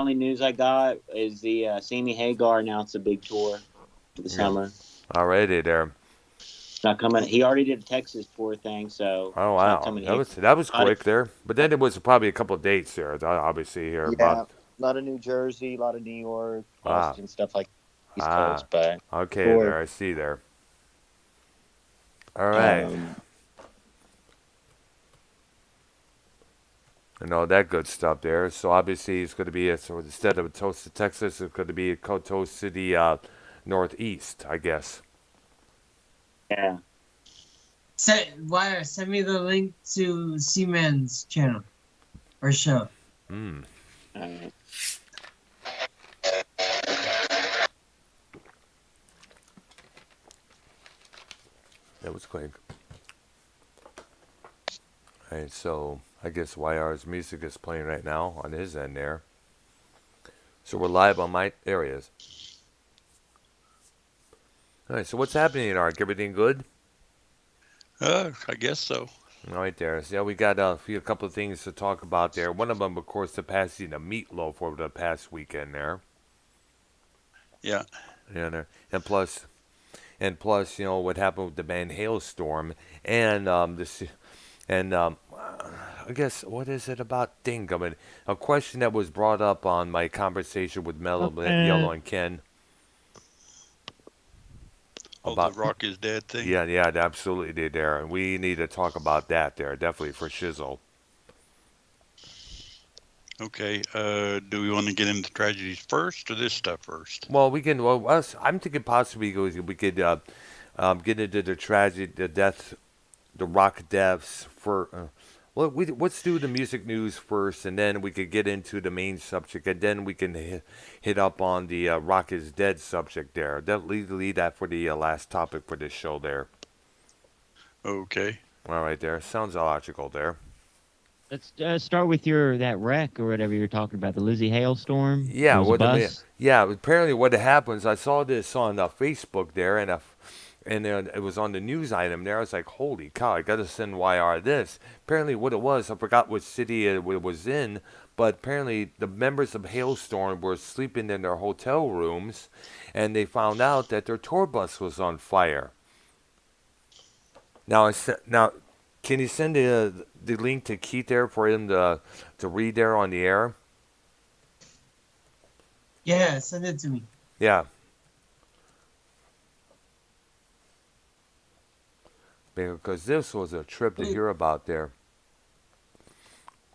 only news I got is the Sammy Hagar announced a big tour for the Yeah. summer. Already there. It's not coming. He already did a Texas tour thing, so Oh it's not wow, coming that here. was Not, quick there. But then there was probably a couple of dates there. Obviously here, but yeah, a lot of New Jersey, a lot of New York, ah Boston, stuff like East ah, Coast, but okay tour. there. I see there. All right, Um, and all that good stuff there. So obviously it's going to be so instead of a toast to Texas, it's going to be a toast to the Northeast, I guess. yeah. Send me the link to Seaman's channel or show. Hmm. All right. That was quick. All right, so I guess YR's music is playing right now on his end there. So we're live on my areas. All right, so what's happening in Ark? Everything good? I guess so. All right, there. So, yeah, we got a couple of things to talk about there. One of them, of course, the passing of Meatloaf over the past weekend there. Yeah. And, uh, and plus, you know, what happened with the band Hailstorm and this, and I guess what is it about Ding? I mean, a question that was brought up on my conversation with Mellow, Yellow, and Ken Oh, the about. rock is dead thing. Yeah, yeah, absolutely did there. And we need to talk about that there, definitely for Shizzle. Okay. Do we want to get into tragedies first or this stuff first? Well, we can. Well, I'm thinking possibly we could get into the tragedy, the death, the rock deaths for. Well, let's do the music news first, and then we could get into the main subject, and then we can hit up on the rock is dead subject there. That lead that for the last topic for this show there. Okay. All right, there sounds logical there. Let's start with that wreck or whatever you're talking about, the Lizzie Hailstorm. Yeah, It was a what I mean, bus. yeah. Apparently, what happens? I saw this on Facebook there, and it was on the news item there. I was like, holy cow! I got to send YR this. Apparently, what it was, I forgot what city it was in, but apparently the members of Hailstorm were sleeping in their hotel rooms, and they found out that their tour bus was on fire. Now, can you send the link to Keith there for him to read there on the air? Yeah, send it to me. Yeah. Because this was a trip to hear about there.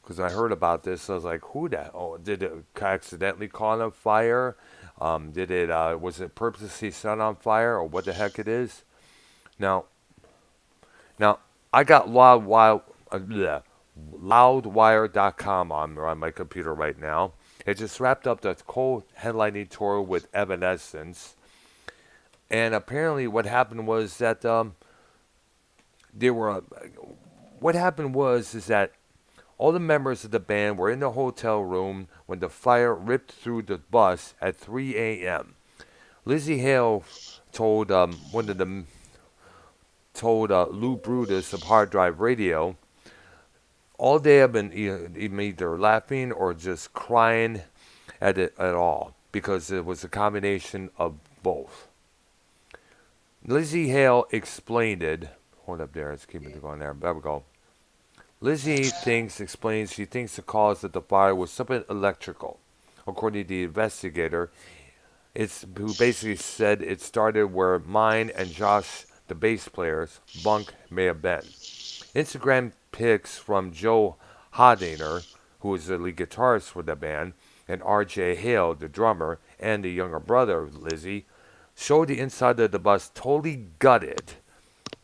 Because I heard about this, I was like, "Who that? Oh, did it accidentally caught on fire? Was it purposely set on fire, or what the heck it is?" Now, now I got loudwire.com on my computer right now. It just wrapped up the co-headlining tour with Evanescence, and apparently, what happened was that they were. What happened was is that all the members of the band were in the hotel room when the fire ripped through the bus at 3 a.m. Lizzie Hale told one of them told Lou Brutus of Hard Drive Radio, all day I've been either laughing or just crying at it at all because it was a combination of both. Lizzie Hale explained it. Hold up there, let's keep it going there. There we go. Lizzie explains she thinks the cause of the fire was something electrical. According to the investigator, who basically said it started where mine and Josh, the bass player's bunk may have been. Instagram pics from Joe Hodiner, who is the lead guitarist for the band, and R.J. Hale, the drummer, and the younger brother of Lizzie, showed the inside of the bus totally gutted.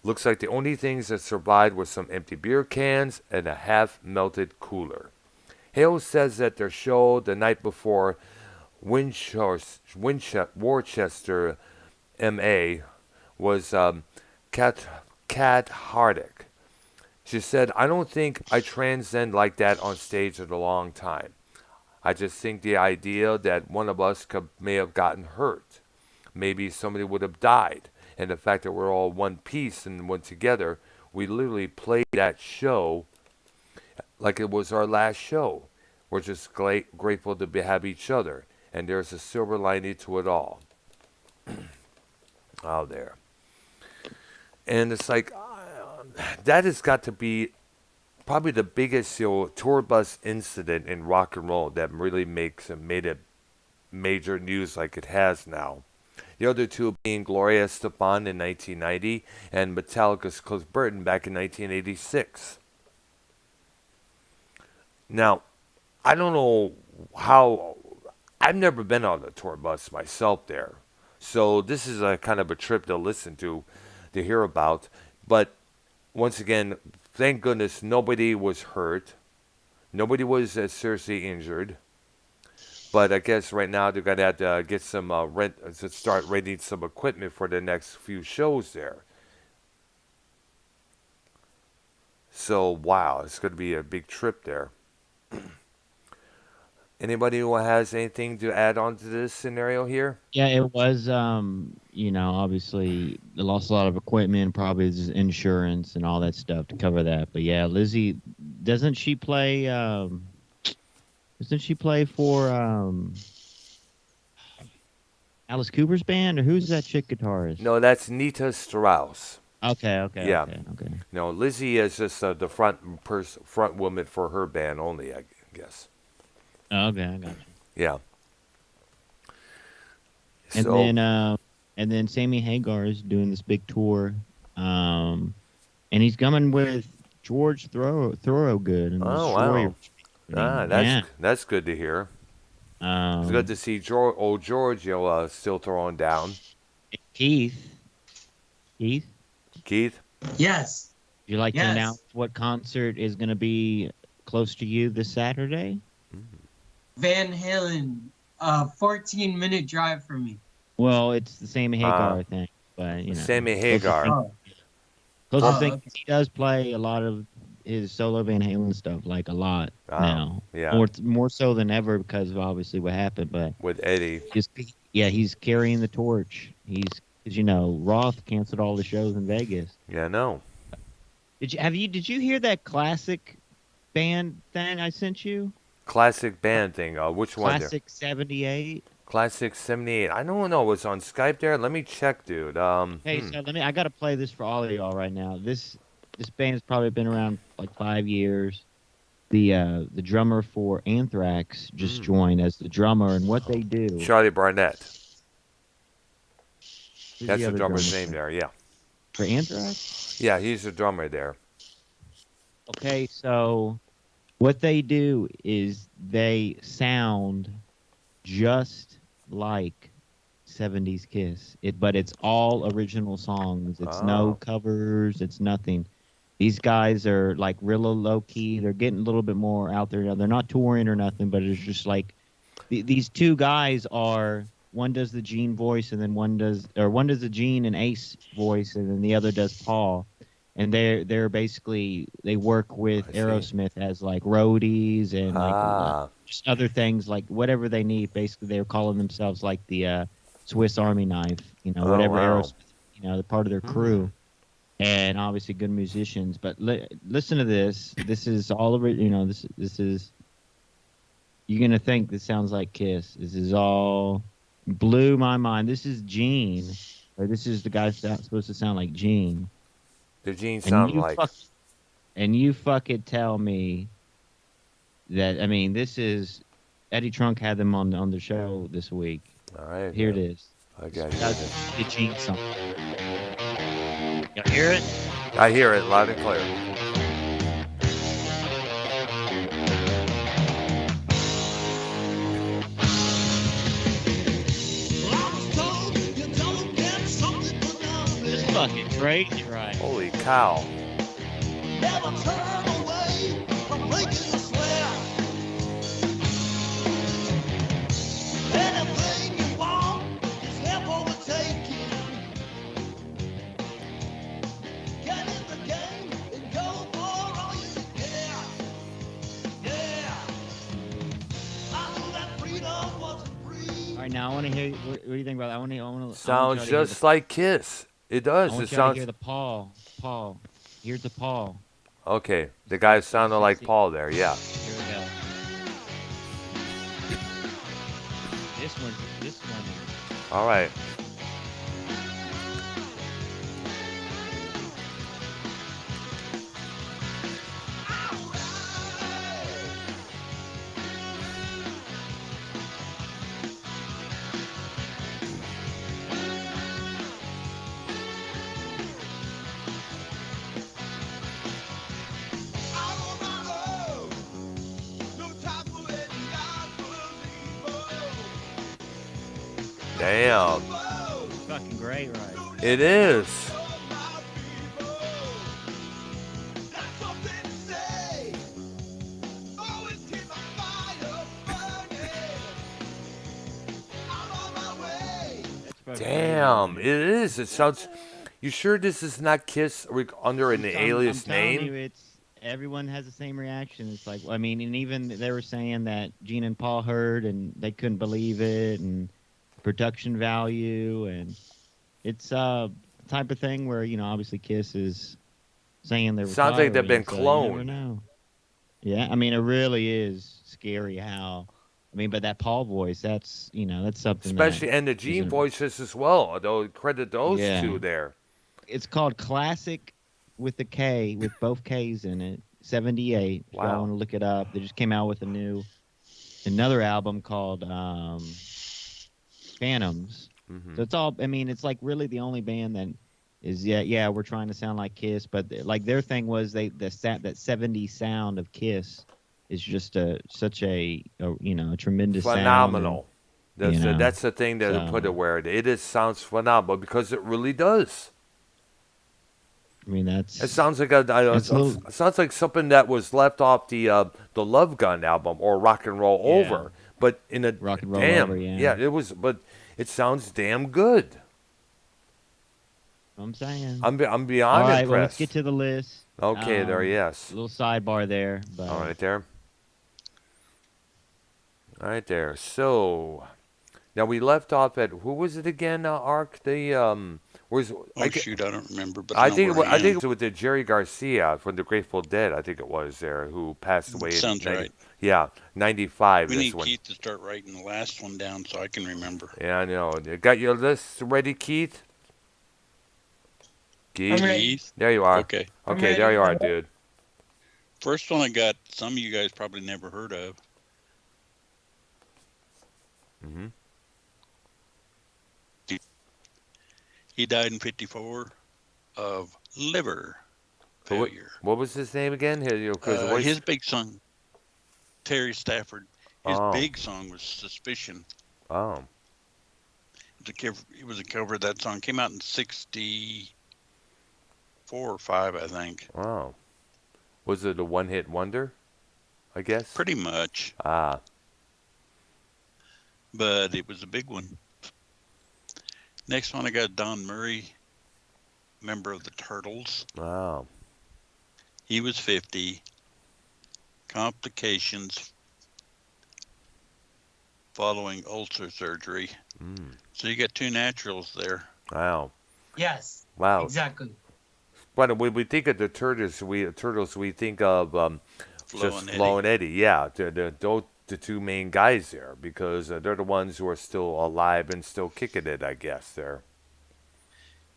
Looks like the only things that survived were some empty beer cans and a half-melted cooler. Hale says that their show the night before, Worcester, M.A., was cathartic. She said, I don't think I transcend like that on stage in a long time. I just think the idea that one of us may have gotten hurt. Maybe somebody would have died. And the fact that we're all one piece and one together, we literally played that show like it was our last show. We're just grateful to have each other, and there's a silver lining to it all. Out there. And it's like, that has got to be probably the biggest tour bus incident in rock and roll that really made it major news like it has now. The other two being Gloria Estefan in 1990 and Metallica's Cliff Burton back in 1986. Now, I don't know how. I've never been on a tour bus myself there. So this is a kind of a trip to listen to hear about. But once again, thank goodness nobody was hurt. Nobody was seriously injured. But I guess right now they're going to have to get some start renting some equipment for the next few shows there. So, wow, it's going to be a big trip there. Anybody who has anything to add on to this scenario here? Yeah, it was, obviously they lost a lot of equipment, probably just insurance and all that stuff to cover that. But yeah, Lizzie, doesn't she play for Alice Cooper's band, or who's that chick guitarist? No, that's Nita Strauss. Okay. Yeah. Okay. No, Lizzie is just the front woman for her band only, I guess. Okay, I got you. Yeah. And then Sammy Hagar is doing this big tour, and he's coming with George Thorogood. And wow. That's good to hear. It's good to see old George, still throwing down. Keith. Yes. Would you like to announce what concert is going to be close to you this Saturday? Van Halen, 14-minute drive from me. Well, it's the Sammy Hagar thing, but Sammy Hagar. Closest thing, he does play a lot of his solo Van Halen stuff, like a lot now. Yeah. More so than ever because of obviously what happened. But with Eddie, he's carrying the torch. Because Roth canceled all the shows in Vegas. Yeah, I know. Did you hear that classic band thing I sent you? Classic band thing. Which one? Classic 78. Classic 78. I don't know. It's on Skype there. Let me check, dude. Hey, so I got to play this for all of y'all right now. This band's probably been around like 5 years. The drummer for Anthrax just joined as the drummer, and what they do. Charlie Barnett. Who's That's the the drummer's name there. Yeah. For Anthrax? Yeah, he's the drummer there. Okay, so what they do is they sound just like 70s Kiss. But it's all original songs. It's no covers. It's nothing. These guys are like real low key. They're getting a little bit more out there. They're not touring or nothing, but it's just like these two guys are. One does the Gene voice, and then one does the Gene and Ace voice, and then the other does Paul. And they're basically they work with Aerosmith as like roadies and like just other things like whatever they need. Basically, they're calling themselves like the Swiss Army knife, whatever Aerosmith, they're part of their crew. And obviously good musicians. But listen to this. This is all over. This is. You're gonna think this sounds like Kiss. This is all blew my mind. This is Gene, or this is the guy supposed to sound like Gene. The Gene sound like. And you fucking tell me that. I mean, this is Eddie Trunk had them on the show this week. All right. Here it is. I got it. That's the Gene song. You hear it? I hear it loud and clear. It's fucking crazy, right? Holy cow. Never turn away from breaking the swear. Anything you want is help overtaking. Get in the game and go for all you care. Yeah. I knew that freedom wasn't free. All right, now I want to hear. What do you think about that? I want to. Sounds just like Kiss. It does. I want It you to sounds. hear the Paul. Here's the Paul. Okay, the guy sounded like Paul there. Yeah. Here we go. This one. All right. I'm on my own. No time for letting God believe. Damn. It's fucking great, right? It is. That's fucking Damn. amazing. It is. It sounds. You sure this is not Kiss under an alias I'm telling name? you, it's everyone has the same reaction. It's like, I mean, and even they were saying that Gene and Paul heard and they couldn't believe it, and production value, and it's the type of thing where obviously Kiss is saying they're Sounds like they've been retiring, so you never cloned. know. Yeah, I mean, it really is scary how. I mean, but that Paul voice, that's that's something. Especially, that and the Gene isn't- voices as well. Though credit those Yeah. two there. It's called Classic with the K, with both K's in it. 78. If Wow. y'all want to look it up, they just came out with another album called Phantoms. Hmm. So it's all. I mean, it's like really the only band that is yeah. We're trying to sound like Kiss, but like their thing was that 70s sound of Kiss is just such a tremendous Phenomenal. Sound and, That's the thing that so- put it where it is. Sounds phenomenal because it really does. I mean, that's It sounds like It's a little- it sounds like something that was left off the Love Gun album or Rock and Roll Yeah. Over, but in a Rock and Roll damn Over, yeah. it was, but it sounds damn good. what I'm saying. I'm all beyond right, impressed. well, let's get to the list. Okay, there, Um, yes. A little sidebar there, but All right there. All right there. So now we left off at who was it again? Ark the where's Oh I, ge- shoot, I don't remember. But I know think it where was, I think am. it was with the Jerry Garcia from the Grateful Dead. I think it was there who passed away. Sounds in right. Yeah, 95. We This need one. Keith to start writing the last one down so I can remember. Yeah, I know. You got your list ready, Keith? Keith? I'm ready. Keith? There you are. Okay. I'm Okay, there ready. you are, dude. First one I got, some of you guys probably never heard of. Hmm. He died in 54 of liver So what, failure. what was his name again? His big song, Terry Stafford, his Oh. big song was Suspicion. Oh, It was a cover of that song. Came out in 64 or 5, I think. wow. Was it a one-hit wonder? I guess. Pretty much. Ah, But it was a big one. Next one, I got Don Murray, member of the Turtles. wow. He was 50. Complications following ulcer surgery. Mm, So you got two naturals there. wow. Yes, Wow. exactly. But when we think of the Turtles, we think of Flo just and Eddie. Flo and Eddie. Yeah, the two main guys there because they're the ones who are still alive and still kicking it. I guess there.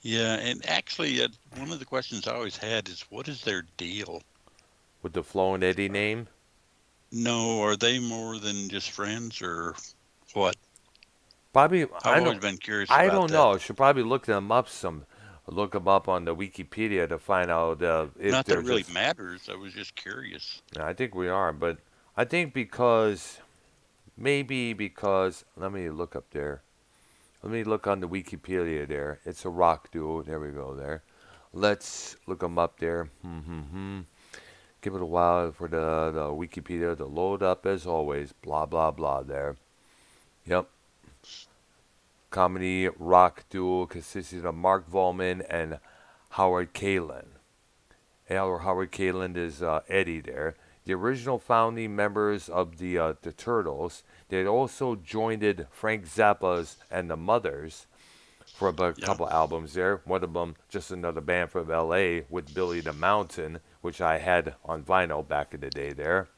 Yeah, and actually, one of the questions I always had is, what is their deal? With the Flo and Eddie name. No, are they more than just friends or what? Probably. I've I always don't. been curious I about don't that. know. Should probably look them up look them up on the Wikipedia to find out if Not that they're it really just. matters. I was just curious. I think we are, but I think maybe because let me look up there. Let me look on the Wikipedia there. It's a rock duo. There we go there. Let's look them up there. Give it a while for the Wikipedia to load up as always. Blah, blah, blah there. Yep. Comedy rock duo consisting of Mark Volman and Howard Kalin. Howard Kalin is Eddie there. The original founding members of the Turtles. They had also joined Frank Zappa's and the Mothers for a couple albums there. One of them, just another band from L.A. with Billy the Mountain, which I had on vinyl back in the day there.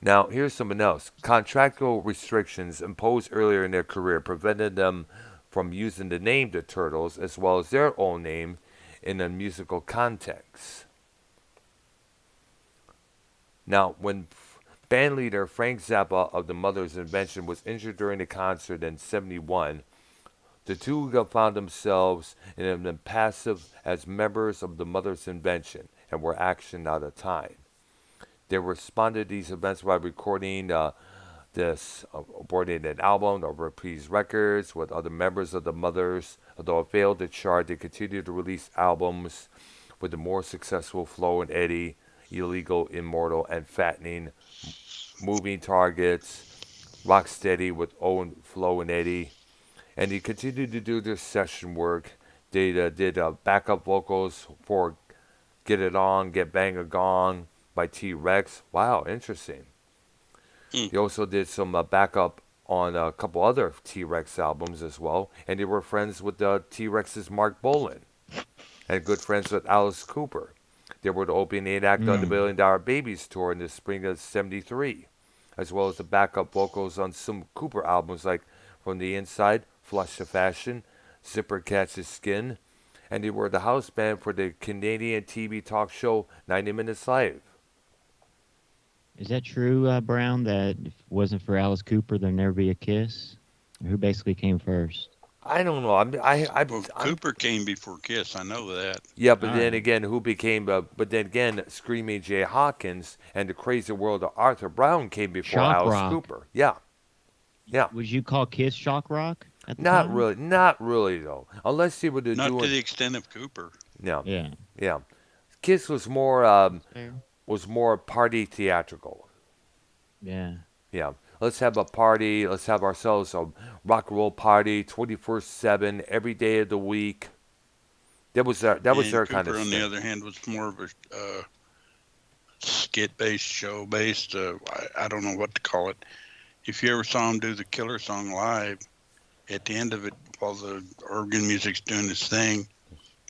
Now, here's something else. Contractual restrictions imposed earlier in their career prevented them from using the name The Turtles as well as their own name in a musical context. Now, when band leader Frank Zappa of the Mother's Invention was injured during a concert in '71, the two found themselves in an impassive as members of the Mother's Invention and were action out of time. They responded to these events by recording boarding an album of Reprise Records with other members of the Mothers. Although it failed to chart, they continued to release albums with the more successful Flo and Eddie, Illegal, Immortal, and Fattening, Moving Targets, Rocksteady with Owen, Flo, and Eddie. And they continued to do their session work. They did backup vocals for Get It On, Get Bang a Gong by T-Rex. Wow, interesting. They also did some backup on a couple other T-Rex albums as well. And they were friends with T-Rex's Mark Bolan and good friends with Alice Cooper. They were the opening act on the $1 Billion Babies tour in the spring of '73, as well as the backup vocals on some Cooper albums like From the Inside, Flush to Fashion, Zipper Catches Skin, and they were the house band for the Canadian TV talk show 90 Minutes Live. Is that true, Brown, that if it wasn't for Alice Cooper, there'd never be a Kiss? Who basically came first? I don't know. Well, Cooper came before Kiss. I know that. Yeah, but All then right. again, who became? But then again, Screaming Jay Hawkins and the Crazy World of Arthur Brown came before Shock Alice rock. Cooper. Yeah, yeah. Would you call Kiss shock rock at the Not time? really, not really though. Unless they were Not to doing. the extent of Cooper. Yeah, Yeah. yeah. Kiss was more Fair. party theatrical. Yeah. Yeah. Let's have a party. Let's have ourselves a rock and roll party, 24/7, every day of the week. That was their And kind of Cooper, on the thing. other hand, was more of a skit-based, show-based. I don't know what to call it. If you ever saw him do the Killer song live, at the end of it, while the organ music's doing its thing,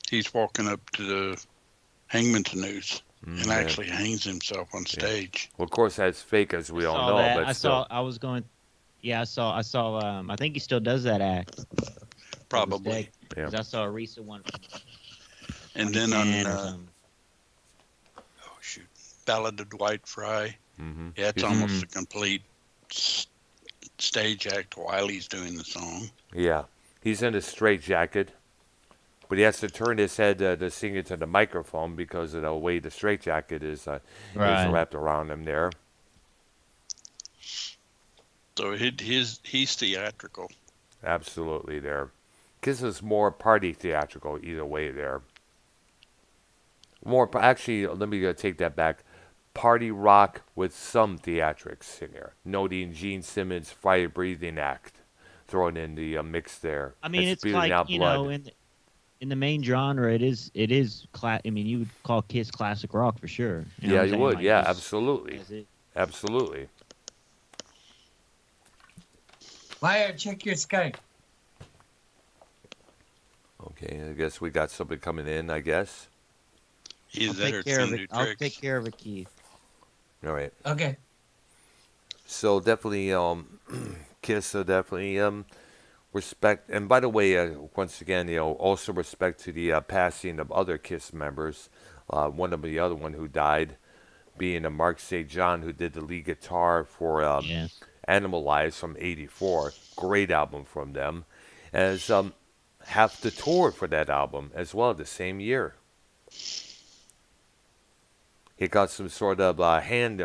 he's walking up to the hangman's noose and Yeah. actually hangs himself on stage. Well, of course, that's fake, as we all saw know. that. But still. I was going. Yeah, I saw. I think he still does that act. Probably. Yeah. 'Cause I saw a recent one. And then on, 2010 or something. Ballad of Dwight Fry, Mhm. yeah, it's He's- almost a complete stage act while he's doing the song. Yeah, he's in a straitjacket, but he has to turn his head to sing into the microphone because of the way the straitjacket is Right. wrapped around him there. So he's theatrical. Absolutely there. Kiss is more party theatrical either way there. Actually, let me take that back. Party rock with some theatrics in there, noting Gene Simmons' fire breathing act thrown in the mix there. I mean, and it's spewing like, out you blood. know, in the main genre, it is I mean, you would call Kiss classic rock for sure. You know Yeah, what I'm you saying? would. Like, Yeah, just absolutely. as it- Absolutely. Fire, check your Skype. Okay, I guess we got somebody coming in, I guess. Either I'll that or take care of Thunder it. I'll Tricks. take care of it, Keith. All right. Okay. So definitely, Kiss, definitely respect. And by the way, once again, also respect to the passing of other Kiss members. One of the other one who died being Mark St. John, who did the lead guitar for Yeah. Animal Lives from '84. Great album from them. As half the tour for that album as well, the same year. He got some sort of hand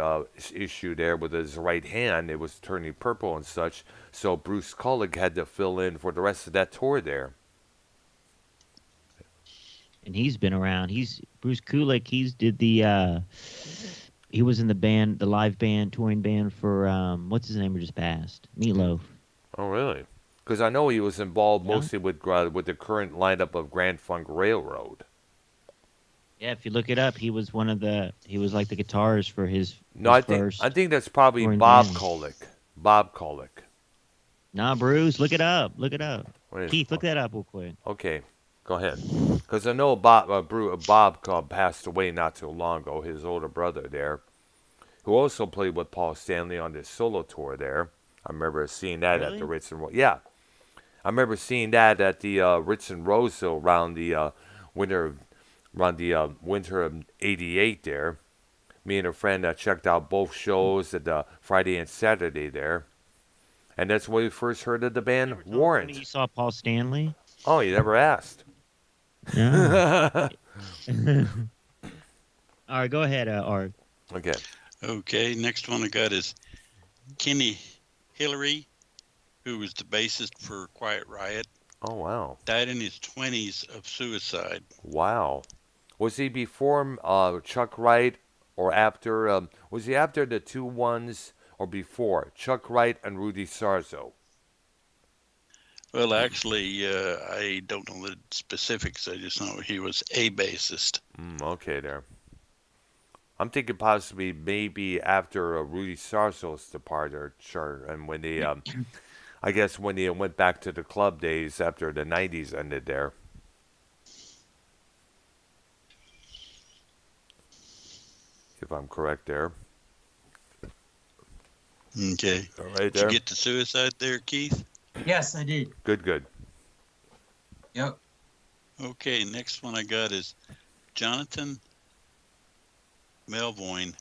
issue there with his right hand. It was turning purple and such. So Bruce Kulick had to fill in for the rest of that tour there. And he's been around. He's Bruce Kulick. He was in the band, the live band, touring band for what's his name who just passed? Meatloaf. Oh, really? Because I know he was involved Yeah. mostly with the current lineup of Grand Funk Railroad. Yeah, if you look it up, he was like the guitarist for his No, his I first. think that's probably touring Bob band. Kulick. Bob Kulick. Nah, Bruce, look it up. Look it up. What is- Keith, look that up real quick. Okay, go ahead. Because I know Bob passed away not too long ago. His older brother there. who also played with Paul Stanley on this solo tour there. I remember seeing that at the Really? Ritz and yeah, I remember seeing that at the Ritz and Roseville winter around the winter of '88 there. Me and a friend checked out both shows at Friday and Saturday there, and that's when we first heard of the You band never told me Warrant. you saw Paul Stanley? Oh, you never asked. No. All right, go ahead, Art. Okay. Okay, next one I got is Kenny Hillary, who was the bassist for Quiet Riot, Oh wow. died in his 20s of suicide. Wow. Was he before Chuck Wright or after? Was he after the two ones or before Chuck Wright and Rudy Sarzo? Well, actually, I don't know the specifics. I just know he was a bassist. Okay, there. I'm thinking possibly maybe after Rudy Sarzo's departure, and when they, I guess when they went back to the club days after the '90s ended there. If I'm correct there. Okay. All right Did there. you get to suicide there, Keith? Yes, I did. Good. Yep. Okay, next one I got is Jonathan Melvoyne,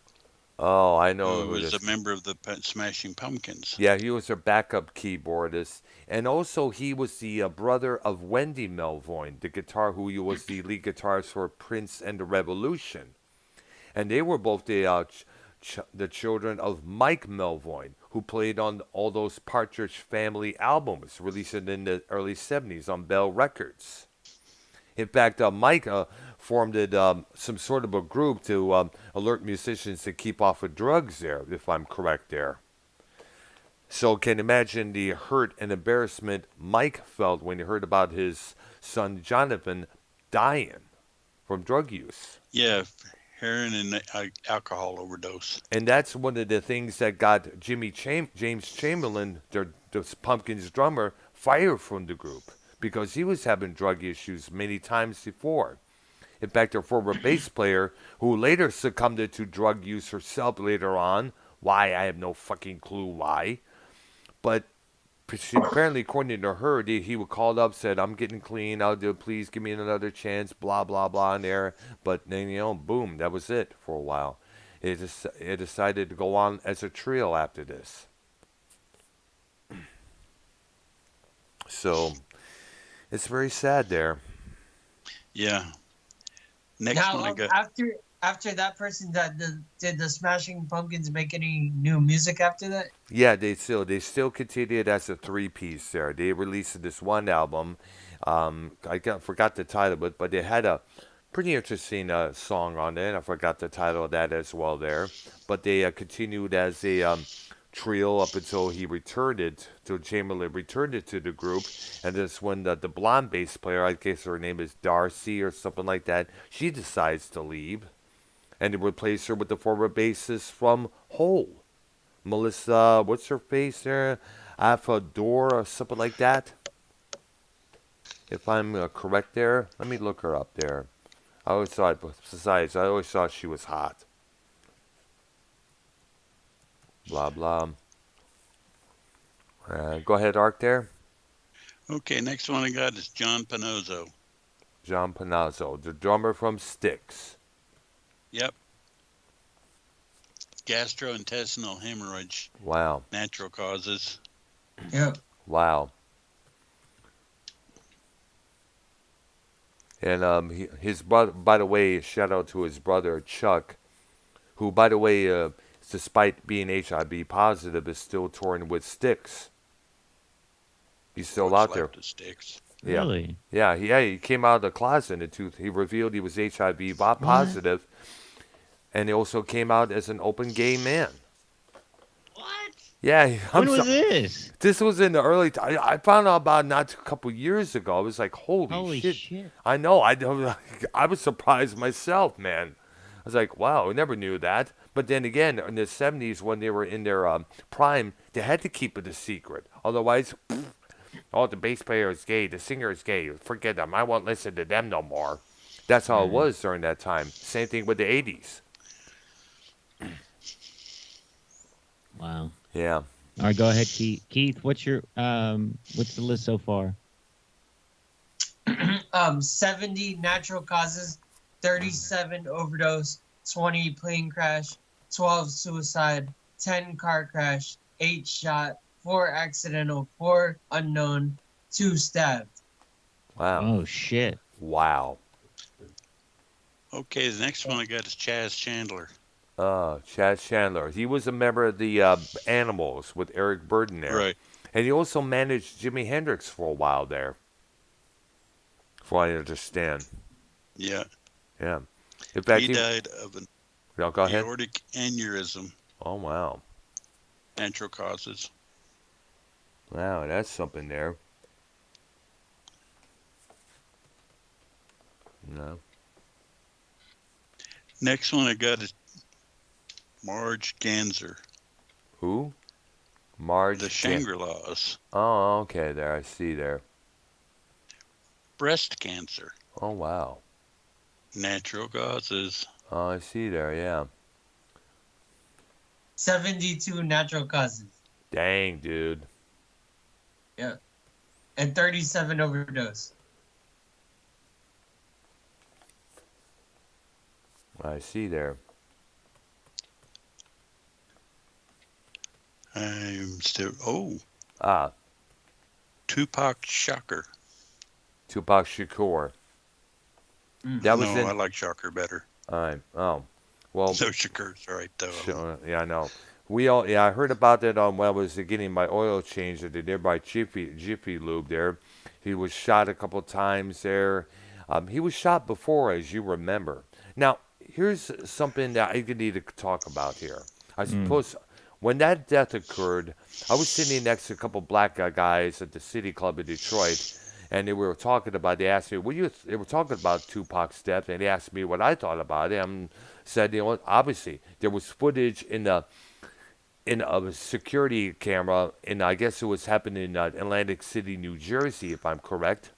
Oh, I know who who was this. a member of the Smashing Pumpkins. Yeah, he was a backup keyboardist, and also he was the brother of Wendy Melvoyne, the guitar who was the lead guitarist for Prince and the Revolution, and they were both the children of Mike Melvoyne, who played on all those Partridge Family albums released in the early '70s on Bell Records. In fact, Mike formed some sort of a group to alert musicians to keep off of drugs there, if I'm correct there. So can imagine the hurt and embarrassment Mike felt when he heard about his son Jonathan dying from drug use. Yeah, heroin and alcohol overdose. And that's one of the things that got James Chamberlain, the Pumpkins drummer, fired from the group because he was having drug issues many times before. In fact, their former bass player, who later succumbed to drug use herself later on, why, I have no fucking clue why, but she, apparently, according to her, he would call up, said, I'm getting clean, I'll do, please give me another chance, blah, blah, blah, in there. But then, boom, that was it for a while. It decided to go on as a trio after this. So, it's very sad there. Yeah. Next Now, one I got. after that person did the Smashing Pumpkins make any new music after that? Yeah, they still continued as a three-piece there. They released this one album. Forgot the title of it, but they had a pretty interesting song on it. I forgot the title of that as well there. But they continued as a trio up until Chamberlain returned it to the group. And that's when the blonde bass player, I guess her name is Darcy or something like that, she decides to leave. And they replaced her with the former bassist from Hole. Melissa, what's her face there? Afador or something like that. If I'm correct there, let me look her up there. I always thought she was hot. Blah blah. Go ahead, Ark. There, Okay, next one I got is John Panozzo. John Panazzo, the drummer from Styx. Yep. Gastrointestinal hemorrhage, Wow, natural causes. Yep. wow. And his brother, by the way, shout out to his brother Chuck, who, by the way, despite being HIV positive, is still touring with Styx. He's still What's out there. left of Sticks. Yeah. Really? Yeah, he came out of the closet he revealed he was HIV positive, and he also came out as an open gay man. What? Yeah, When was this? This was in the early. I found out about it not a couple years ago. I was like, holy shit. I know. I was surprised myself, man. I was like, wow, I never knew that. But then again, in the '70s, when they were in their prime, they had to keep it a secret. Otherwise, oh, the bass player is gay, the singer is gay. Forget them. I won't listen to them no more. That's how it was during that time. Same thing with the '80s. Wow. Yeah. All right, go ahead, Keith. Keith, what's the list so far? 70 natural causes, 37 overdose, 20 plane crash, 12 suicide, 10 car crash, 8 shot, 4 accidental, 4 unknown, 2 stabbed. Wow. Oh shit. Wow. Okay, the next one I got is Chandler. Chad Chandler. He was a member of the Animals with Eric Burden there. Right. And he also managed Jimi Hendrix for a while there. From what I understand. Yeah. Yeah. In fact, He died of an No, go ahead. aortic aneurysm, Oh, wow. natural causes. Wow, that's something there. No. Next one I got is Marge Ganser, Who? Marge. the Shangri-Las. Oh, okay. There, I see there. Breast cancer, Oh, wow. natural causes. Oh, I see there. Yeah. 72 natural causes. Dang, dude. Yeah. And 37 overdose. I see there. I'm still, Tupac Shocker. Tupac Shakur. That was No, I like Shocker better. well, So Shakur's right, though. sure, yeah, I know. I heard about that when I was getting my oil changed at the nearby Jiffy Lube there. He was shot a couple times there. He was shot before, as you remember. Now, here's something that I need to talk about here. I suppose when that death occurred, I was sitting next to a couple black guys at the City Club in Detroit, and they were talking about. They asked me, they were talking about Tupac's death, and they asked me what I thought about it. And said, obviously there was footage in a security camera, and I guess it was happening in Atlantic City, New Jersey, if I'm correct.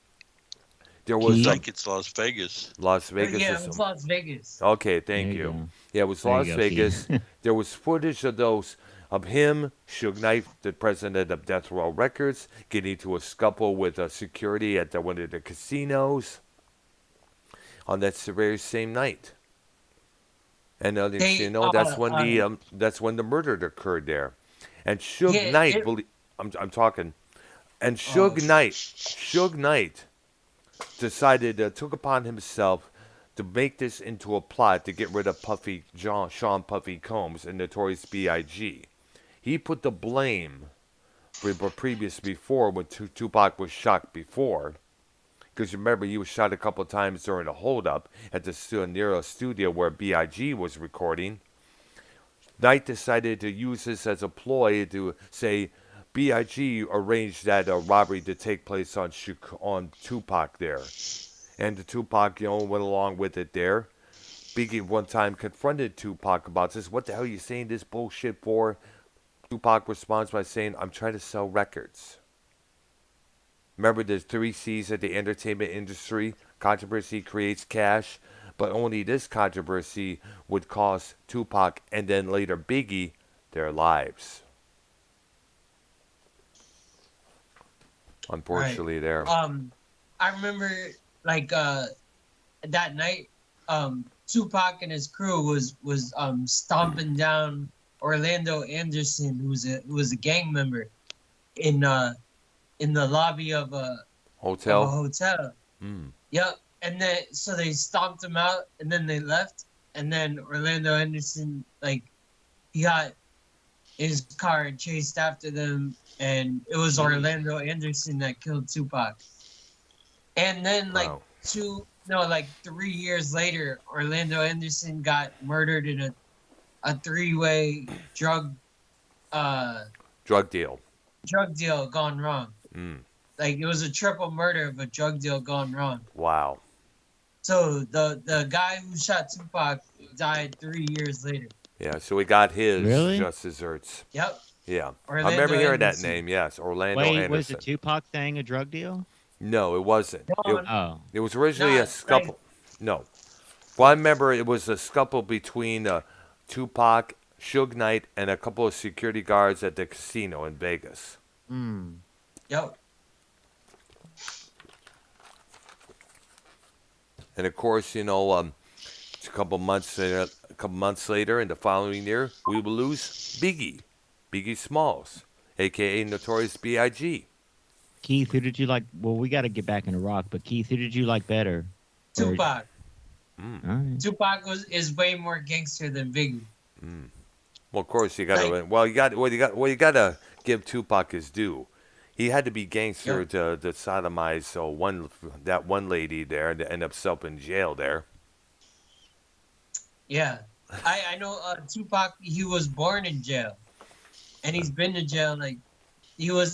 There was I think it's Las Vegas. Las Vegas. Yeah, it was Las Vegas. Okay, thank There you you. go. Yeah, it was There you Las go, Vegas. Keith. There was footage of him, Suge Knight, the president of Death Row Records, getting into a scuffle with security at one of the casinos on that very same night. And that's when the murder occurred there. And Suge Knight, I'm talking, and Suge Knight decided took upon himself to make this into a plot to get rid of Sean Puffy Combs and Notorious B.I.G. He put the blame for before when Tupac was shot before, because remember he was shot a couple of times during a holdup at the near studio where B.I.G. was recording. Knight decided to use this as a ploy to say B.I.G. arranged that robbery to take place on Tupac there. And the Tupac, went along with it there. Biggie one time confronted Tupac about this. What the hell are you saying this bullshit for? Tupac responds by saying, I'm trying to sell records. Remember the 3 C's of the entertainment industry? Controversy creates cash, but only this controversy would cost Tupac and then later Biggie their lives. Unfortunately, there. I remember that night, Tupac and his crew was stomping down Orlando Anderson, who was a gang member, in the lobby of a hotel. Yep. And then so they stomped him out, and then they left, and then Orlando Anderson he got his car and chased after them, and it was Orlando Anderson that killed Tupac. And then 3 years later, Orlando Anderson got murdered in a 3-way drug deal gone wrong. It was a triple murder of a drug deal gone wrong. Wow. So the guy who shot Tupac died 3 years later. Yeah, so he got his just desserts. Yep. Yeah. Orlando I remember hearing Anderson. that name, yes. Orlando Wait, Anderson. was the Tupac thing a drug deal? No, it wasn't. No, It was originally a scuffle. No. Well, I remember it was a scuffle between Tupac, Suge Knight, and a couple of security guards at the casino in Vegas. Mm. Yep. And of course, a couple months later, in the following year, we will lose Biggie Smalls, aka Notorious B.I.G. Keith, who did you like? Well, we got to get back into rock, but Keith, who did you like better? Tupac. All right. Tupac is way more gangster than Biggie. Well, of course, you gotta give Tupac his due. He had to be gangster to sodomize that one lady there and to end up self in jail there. Yeah. I know Tupac, he was born in jail. And he's been to jail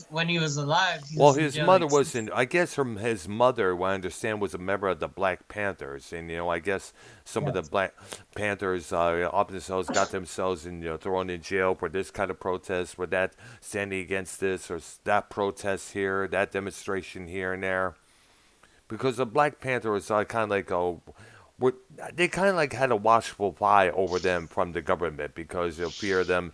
when he was alive. Well, his mother wasn't. I guess his mother, what I understand, was a member of the Black Panthers, and I guess some of the Black Panthers officers got themselves thrown in jail for this kind of protest, for that standing against this or that protest here, that demonstration here and there, because the Black Panthers are kind of they kind of like had a watchful eye over them from the government because they fear them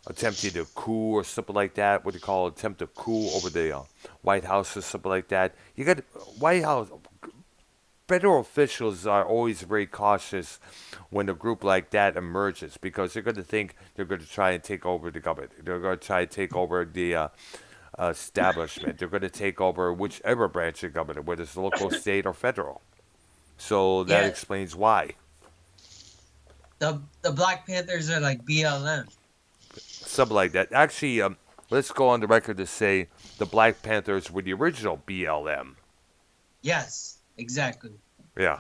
attempting to coup or something like that. What do you call attempt to coup over the White House or something like that? You got White House. Federal officials are always very cautious when a group like that emerges because they're going to think they're going to try and take over the government. They're going to try and take over the establishment. They're going to take over whichever branch of government, whether it's local, state, or federal. So that explains why. The Black Panthers are like BLM. Something like that. Actually, let's go on the record to say the Black Panthers were the original BLM. Yes, exactly. Yeah.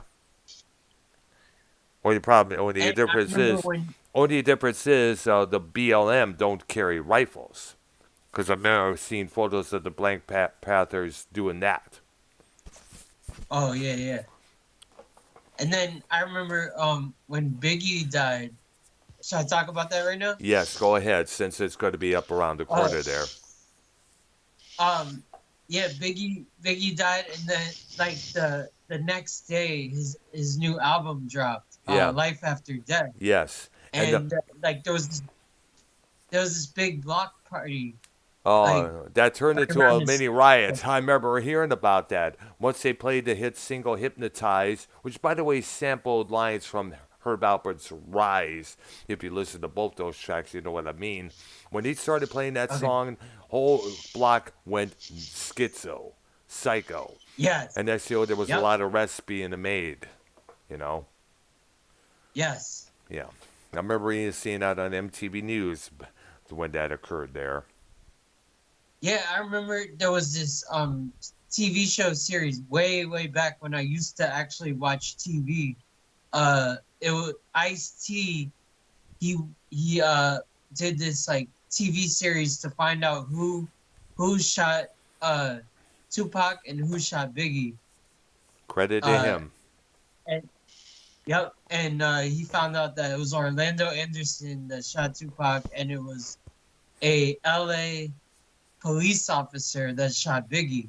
Only difference is the BLM don't carry rifles, because I've never seen photos of the Black Panthers doing that. Oh yeah. And then I remember when Biggie died. Should I talk about that right now? Yes, go ahead, since it's going to be up around the corner there. Yeah, Biggie died, and then the next day his new album dropped. Life After Death. Yes, and there was this big block party. That turned into a mini riot. I remember hearing about that. Once they played the hit single Hypnotize, which, by the way, sampled lines from Herb Alpert's Rise. If you listen to both those tracks, you know what I mean. When he started playing that song, whole block went psycho. Yes. And that's there was a lot of arrests being made, Yes. Yeah. I remember seeing that on MTV News when that occurred there. Yeah, I remember there was this TV show series way back when I used to actually watch TV. It was Ice-T. He did this TV series to find out who shot Tupac and who shot Biggie. Credit to him. And he found out that it was Orlando Anderson that shot Tupac, and it was a LA police officer that shot Biggie.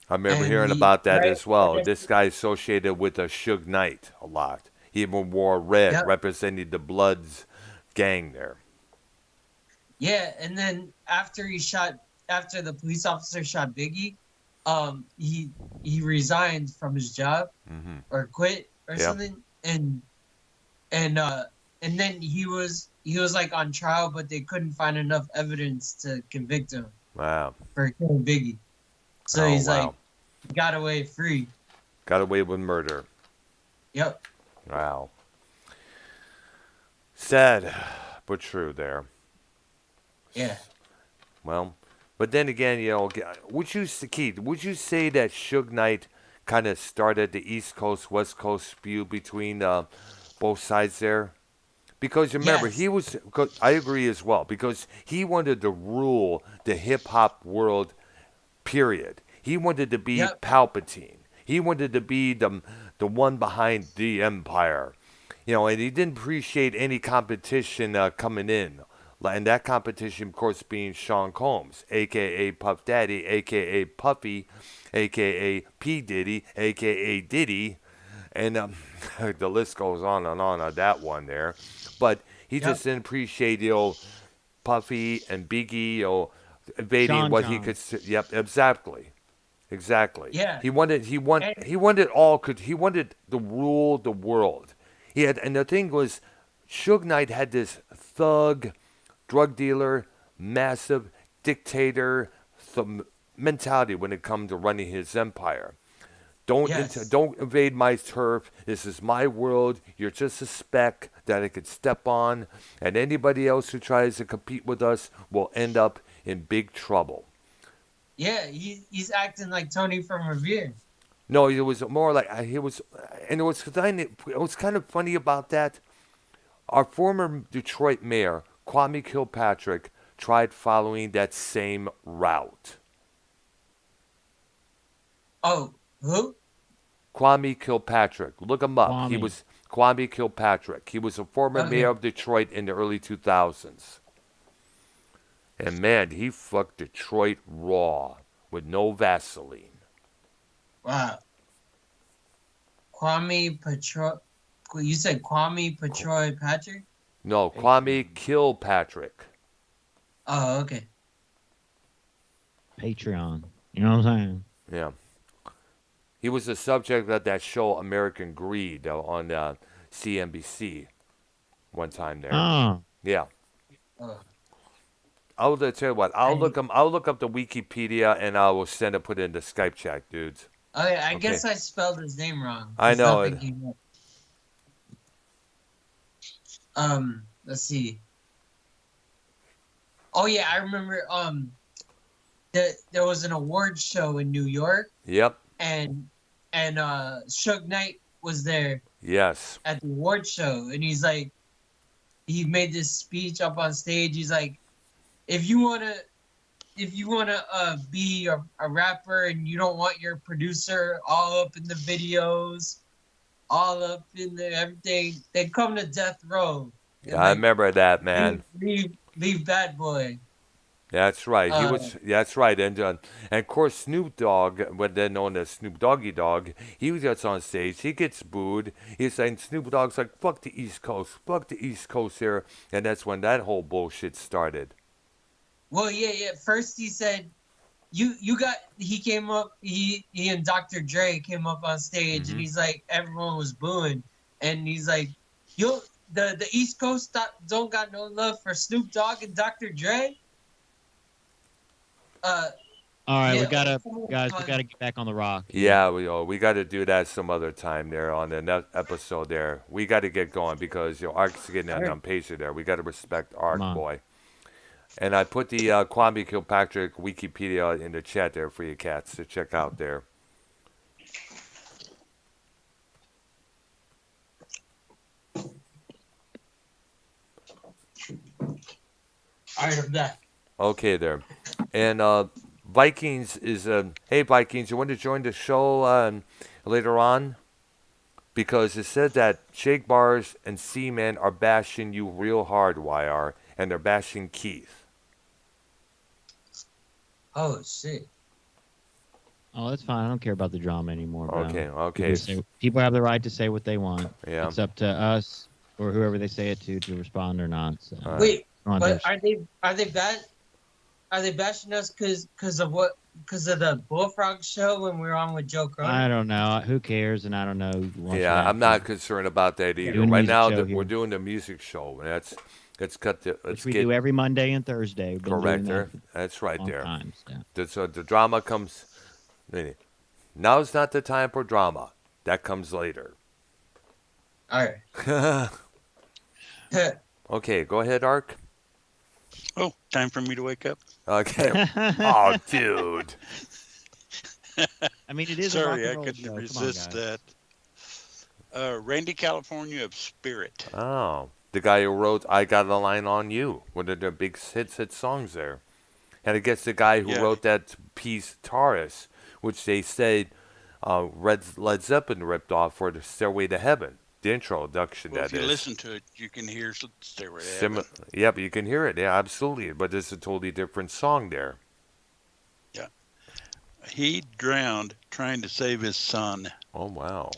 I remember hearing about that as well. This guy associated with Suge Knight a lot. He even wore red, representing the Bloods gang there. Yeah, and then after the police officer shot Biggie, he resigned from his job or quit or something, and then he was on trial, but they couldn't find enough evidence to convict him. Wow. For killing Biggie. So he got away free. Got away with murder. Yep. Wow. Sad, but true there. Yeah. Well, but then again, would you say that Suge Knight kind of started the East Coast, West Coast feud between both sides there? Because remember, I agree as well, because he wanted to rule the hip-hop world, period. He wanted to be Palpatine. He wanted to be the one behind the empire. And he didn't appreciate any competition coming in. And that competition, of course, being Sean Combs, a.k.a. Puff Daddy, a.k.a. Puffy, a.k.a. P. Diddy, a.k.a. Diddy. And the list goes on that one there. But He Yep. just didn't appreciate, Puffy and Biggie, invading Sean what he John. could. Yep, exactly. Exactly. Yeah. He wanted he And wanted to rule the world. And the thing was, Suge Knight had this thug, drug dealer, massive dictator mentality when it comes to running his empire. Yes. Don't invade my turf. This is my world. You're just a speck that I could step on, and anybody else who tries to compete with us will end up in big trouble. Yeah, he's acting like Tony from Revere. No, it was more like he was, and it was kind of funny about that. Our former Detroit mayor, Kwame Kilpatrick, tried following that same route. Oh, who? Kwame Kilpatrick, look him up. He Kwame. was Kwame Kilpatrick. He was a former Okay. mayor of Detroit in the early 2000s. And man, he fucked Detroit raw with no Vaseline. Wow. Kwame Patro. You said Kwame Patroy Patrick? No, Kwame Kilpatrick. Oh, okay. Patreon. You know what I'm saying? Yeah. He was the subject of that show American Greed on CNBC one time there. Oh. Yeah. Oh. I'll tell you what. I'll And- look up the Wikipedia and I will put it in the Skype chat, dudes. Okay, I Okay. guess I spelled his name wrong. I It's know nothing it. came up. Let's see. Oh yeah, I remember. There was an award show in New York, Yep. and Suge Knight was there Yes. at the award show, and he's like, he made this speech up on stage. He's like, if you wanna be a rapper and you don't want your producer all up in the videos, all up in the everything, then come to Death Row. And, Yeah, I like, remember that, man. leave Bad Boy. That's right. That's right. And of course, Snoop Dogg, what they're known as Snoop Doggy Dogg, he gets on stage. He gets booed. He's saying Snoop Dogg's like, "Fuck the East Coast, fuck the East Coast here," and that's when that whole bullshit started. Well, yeah. First he said, he came up, he and Dr. Dre came up on stage, Mhm. and he's like, everyone was booing, and he's like, the East Coast don't got no love for Snoop Dogg and Dr. Dre. All right, Yeah, we gotta someone guys, we called- gotta get back on the rock. Yeah, we got to do that some other time there on the episode there. We got to get going because Ark's getting Alright. impatient there. We got to respect Ark, Come on. boy. And I put the Kwame Kilpatrick Wikipedia in the chat there for you cats to check out there. All right, I'm back. Okay, there. And Vikings is hey Vikings, you want to join the show later on? Because it said that Shake Bars and Seaman are bashing you real hard, YR, and they're bashing Keith. Oh shit. Oh, that's fine. I don't care about the drama anymore, bro. Okay. People have the right to say what they want. Yeah. It's up to us or whoever they say it to respond or not. So. All right. Wait, Come on, but Dave. are they bad? Are they bashing us because of what? Because of the Bullfrog show when we were on with Joe Cronin? I don't know. Who cares? And I don't know. who wants Yeah, to I'm not concerned about that either. Doing a Right music now, show we're here. doing the music show, and let's which we do every Monday and Thursday. We've been correct doing there. that That's for right a long there. time, so. So the drama comes. Now's not the time for drama. That comes later. All right. Okay, go ahead, Ark. Oh, time for me to wake up. Okay. Oh, dude. I mean, it is a rock Sorry, and I roll couldn't show. Come on, resist guys. that. Randy California of Spirit. Oh, the guy who wrote "I Got a Line on You," one of the big hit songs there, and I guess the guy who Yeah. wrote that piece, Taurus, which they said Led Zeppelin ripped off for the Stairway to Heaven, the introduction. Well, that if you is. listen to it, you can hear Stairway to Sim- Heaven. Yep, you can hear it. Yeah, absolutely. But it's a totally different song there. He drowned trying to save his son. Oh wow.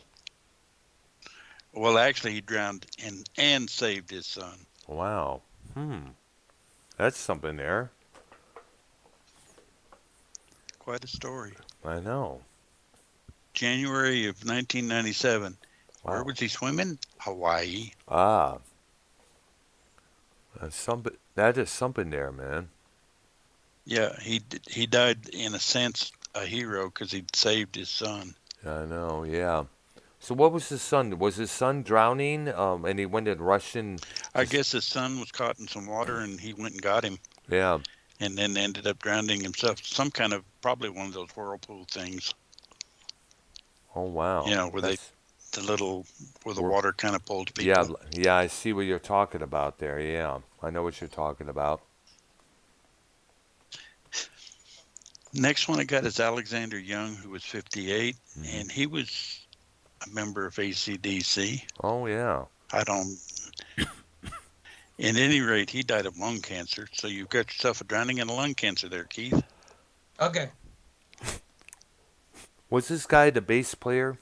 Well, actually, he drowned and saved his son. Wow. That's something there. Quite a story. I know. January of 1997. Where Wow. was he swimming? Hawaii. Ah. That's something. That is something there, man. Yeah, he died in a sense a hero because he'd saved his son. I know. Yeah. So what was his son? Was his son drowning? And he went and rushed in. I guess his son was caught in some water and he went and got him Yeah. and then ended up drowning himself. Some kind of, probably one of those whirlpool things, Oh wow. you know, where That's, where the Where- water kind of pulls people. yeah. Yeah. I see what you're talking about there. Yeah. I know what you're talking about. Next one I got is Alexander Young, who was 58, Mhm. and he was a member of AC/DC. Oh yeah. I don't. At any rate, he died of lung cancer. So you've got yourself a drowning and a lung cancer there, Keith. Okay. Was this guy the bass player?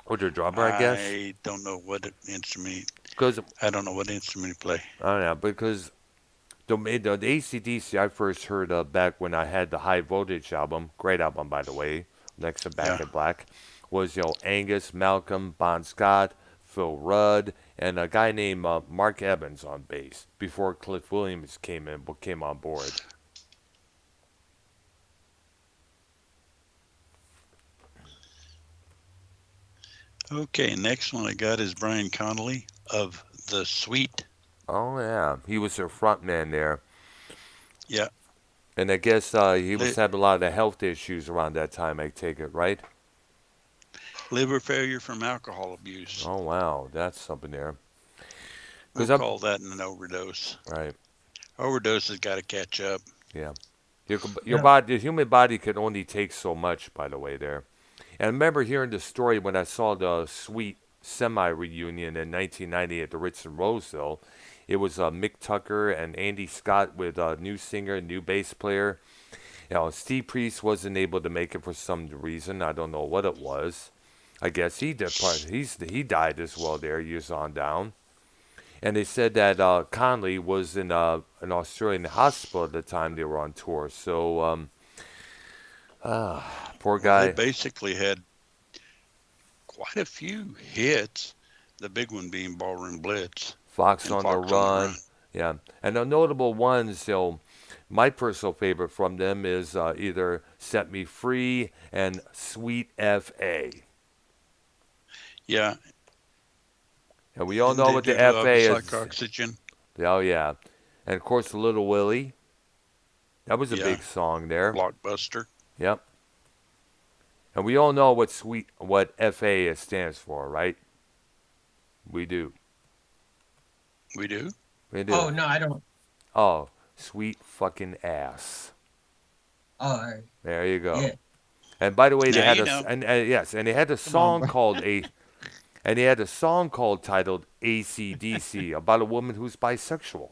Or the drummer, I guess? I don't know what instrument. Because I don't know what instrument he play. I don't know, because the AC/DC I first heard back when I had the High Voltage album, great album by the way, next to Back Yeah. in Black, was Angus, Malcolm, Bon Scott, Phil Rudd, and a guy named Mark Evans on bass before Cliff Williams came on board. Okay, next one I got is Brian Connolly of The Sweet. Oh yeah, he was their front man there, Yeah, and I guess he was Li- having a lot of health issues around that time. I take it, right? liver failure from alcohol abuse. Oh wow, that's something there. We'll 'Cause I'm- call that an overdose. Right. Overdose has got to catch up. Your Yeah. body, the human body, can only take so much. By the way, there. And I remember hearing the story when I saw the Sweet semi reunion in 1990 at the Ritz in Roseville. It was Mick Tucker and Andy Scott with a new singer, new bass player. Steve Priest wasn't able to make it for some reason. I don't know what it was. I guess he he died as well there years on down. And they said that Conley was in an Australian hospital at the time they were on tour. So, poor Well, they guy. basically had quite a few hits. The big one being Ballroom Blitz Fox and on the Fox on the Run. Yeah. And the notable ones, my personal favorite from them is either Set Me Free and Sweet F.A. Yeah, And we all didn't know they what the do Love F.A. is is. Like Oxygen. Oh, yeah. And, of course, Little Willie. That was a Yeah. big song there. Blockbuster. Yep. And we all know what FA stands for, right? We do. We do. We do. Oh no, I don't. Oh, sweet fucking ass. Oh, all right. There you go. Yeah. And by the way, they Now had you a know. yes, and they had a on, song bro. called and they had a song titled AC/DC about a woman who's bisexual.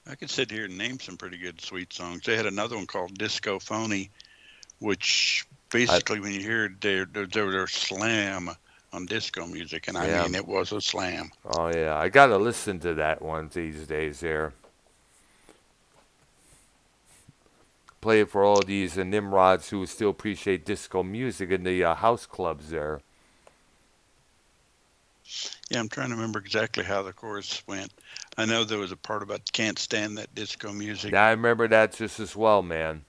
I could sit here and name some pretty good Sweet songs. They had another one called Disco Phony, which basically, when you hear it, they're slam on disco music, and I Yeah. mean, it was a slam. Oh yeah, I gotta listen to that one these days. There. Play it for all these Nimrods who still appreciate disco music in the house clubs there. Yeah, I'm trying to remember exactly how the chorus went. I know there was a part about can't stand that disco music. Yeah, I remember that just as well, man.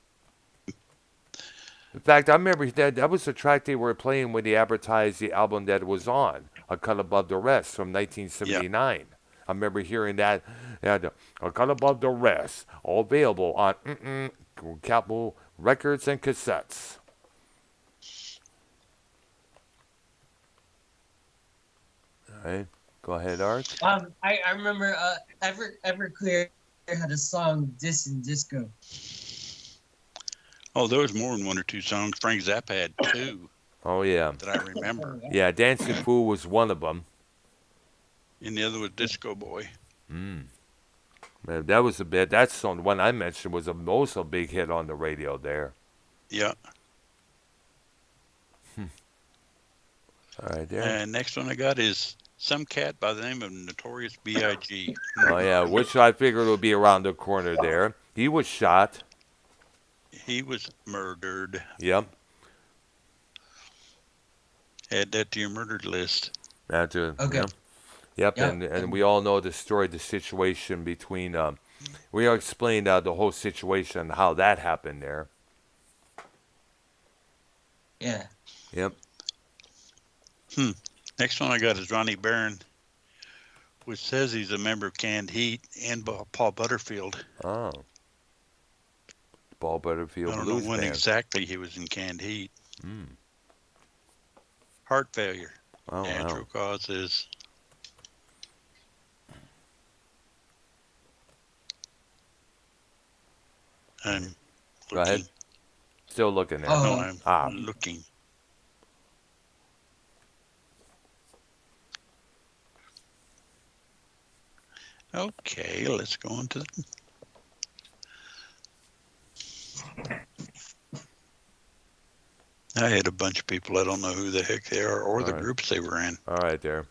In fact, I remember that was the track they were playing when they advertised the album that it was on, A Cut Above the Rest from 1979. I remember hearing that, A Cut Above the Rest, all available on Capitol Records and cassettes. All right, go ahead, Art. I remember Everclear had a song Dis and Disco. Oh, there was more than one or two songs. Frank Zappa had two Oh, yeah. that I remember, Yeah, Dancing Fool was one of them. and the other was Disco Boy. Man, that was a bit. That song, the one I mentioned, was also a big hit on the radio there. Yeah. All right, there. And next one I got is Some cat by the name of Notorious B.I.G. Oh yeah, which I figured would be around the corner there. He was shot. He was murdered. Yep. Add that to your murdered list. Okay. Yep. Yep. Yeah. And we all know the story, the situation between. We all explained the whole situation, how that happened there. Yeah. Yep. Next one I got is Ronnie Barron, which says he's a member of Canned Heat and Paul Butterfield. Oh. Paul Butterfield I don't Blues know when Band. exactly he was in Canned Heat. Mm. Heart failure. Oh Natural causes. I'm looking. Go ahead. Still looking there. Oh. No, I'm looking. Okay, let's go on to the... I had a bunch of people. I don't know who the heck they are or the Alright. groups they were in. All right there. Of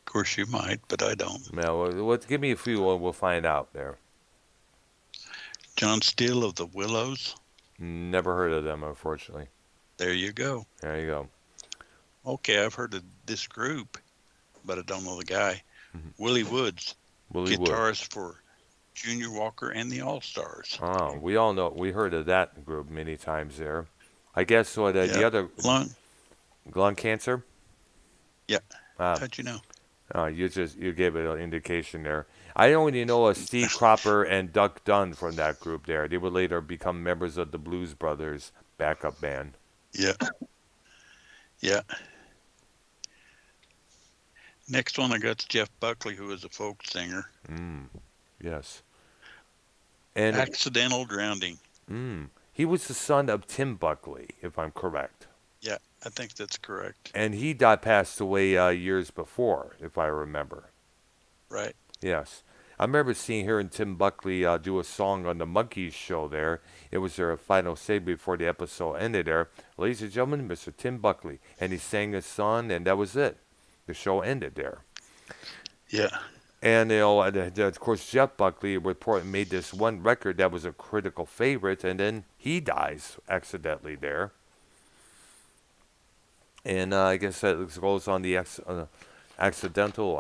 course, you might, but I don't. Yeah, well, give me a few. We'll find out there. John Steele of the Willows. Never heard of them, unfortunately. There you go. There you go. Okay, I've heard of this group, but I don't know the guy. Mhm. Willie Woods, Willie Wood. guitarist for Junior Walker and the All-Stars. Oh, we all know. We heard of that group many times there. I guess what the Yeah. other lung cancer. Yeah. Ah, How'd you know? you gave it an indication there. I only know Steve Cropper and Duck Dunn from that group there. They would later become members of the Blues Brothers backup band. Yeah. Yeah. Next one I got's Jeff Buckley, who is a folk singer. Yes. And Accidental drowning. he was the son of Tim Buckley, if I'm correct. Yeah, I think that's correct. And he passed away years before, if I remember. Right. Yes. I remember hearing Tim Buckley do a song on the Monkees show there. It was their final segment before the episode ended there. Ladies and gentlemen, Mr. Tim Buckley. And he sang his song, and that was it. The show ended there. Yeah. And, of course, Jeff Buckley made this one record that was a critical favorite, and then he dies accidentally there. And I guess that goes on the accidental,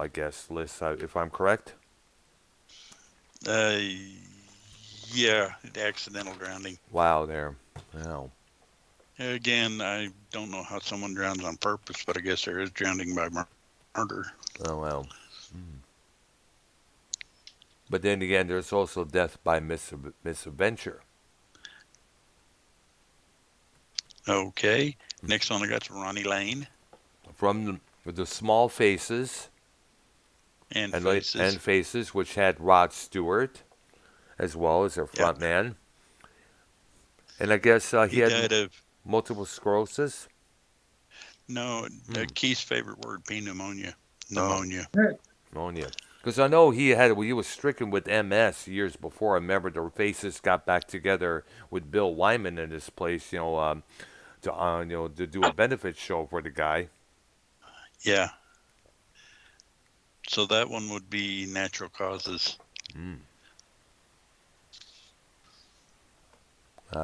list, if I'm correct. Yeah, accidental drowning. Wow, there. Wow. Again, I don't know how someone drowns on purpose, but I guess there is drowning by murder. Oh, well. But then again, there's also death by misadventure. Okay. Next one I got's Ronnie Lane From the Small Faces and and Faces. Faces, which had Rod Stewart as well as their front man. And I guess he had died of multiple sclerosis. Keith's favorite word, pneumonia. Pneumonia. Pneumonia. Because I know he was stricken with MS years before. I remember the Faces got back together with Bill Wyman in this place, to do a benefit show for the guy. Yeah. So that one would be natural causes.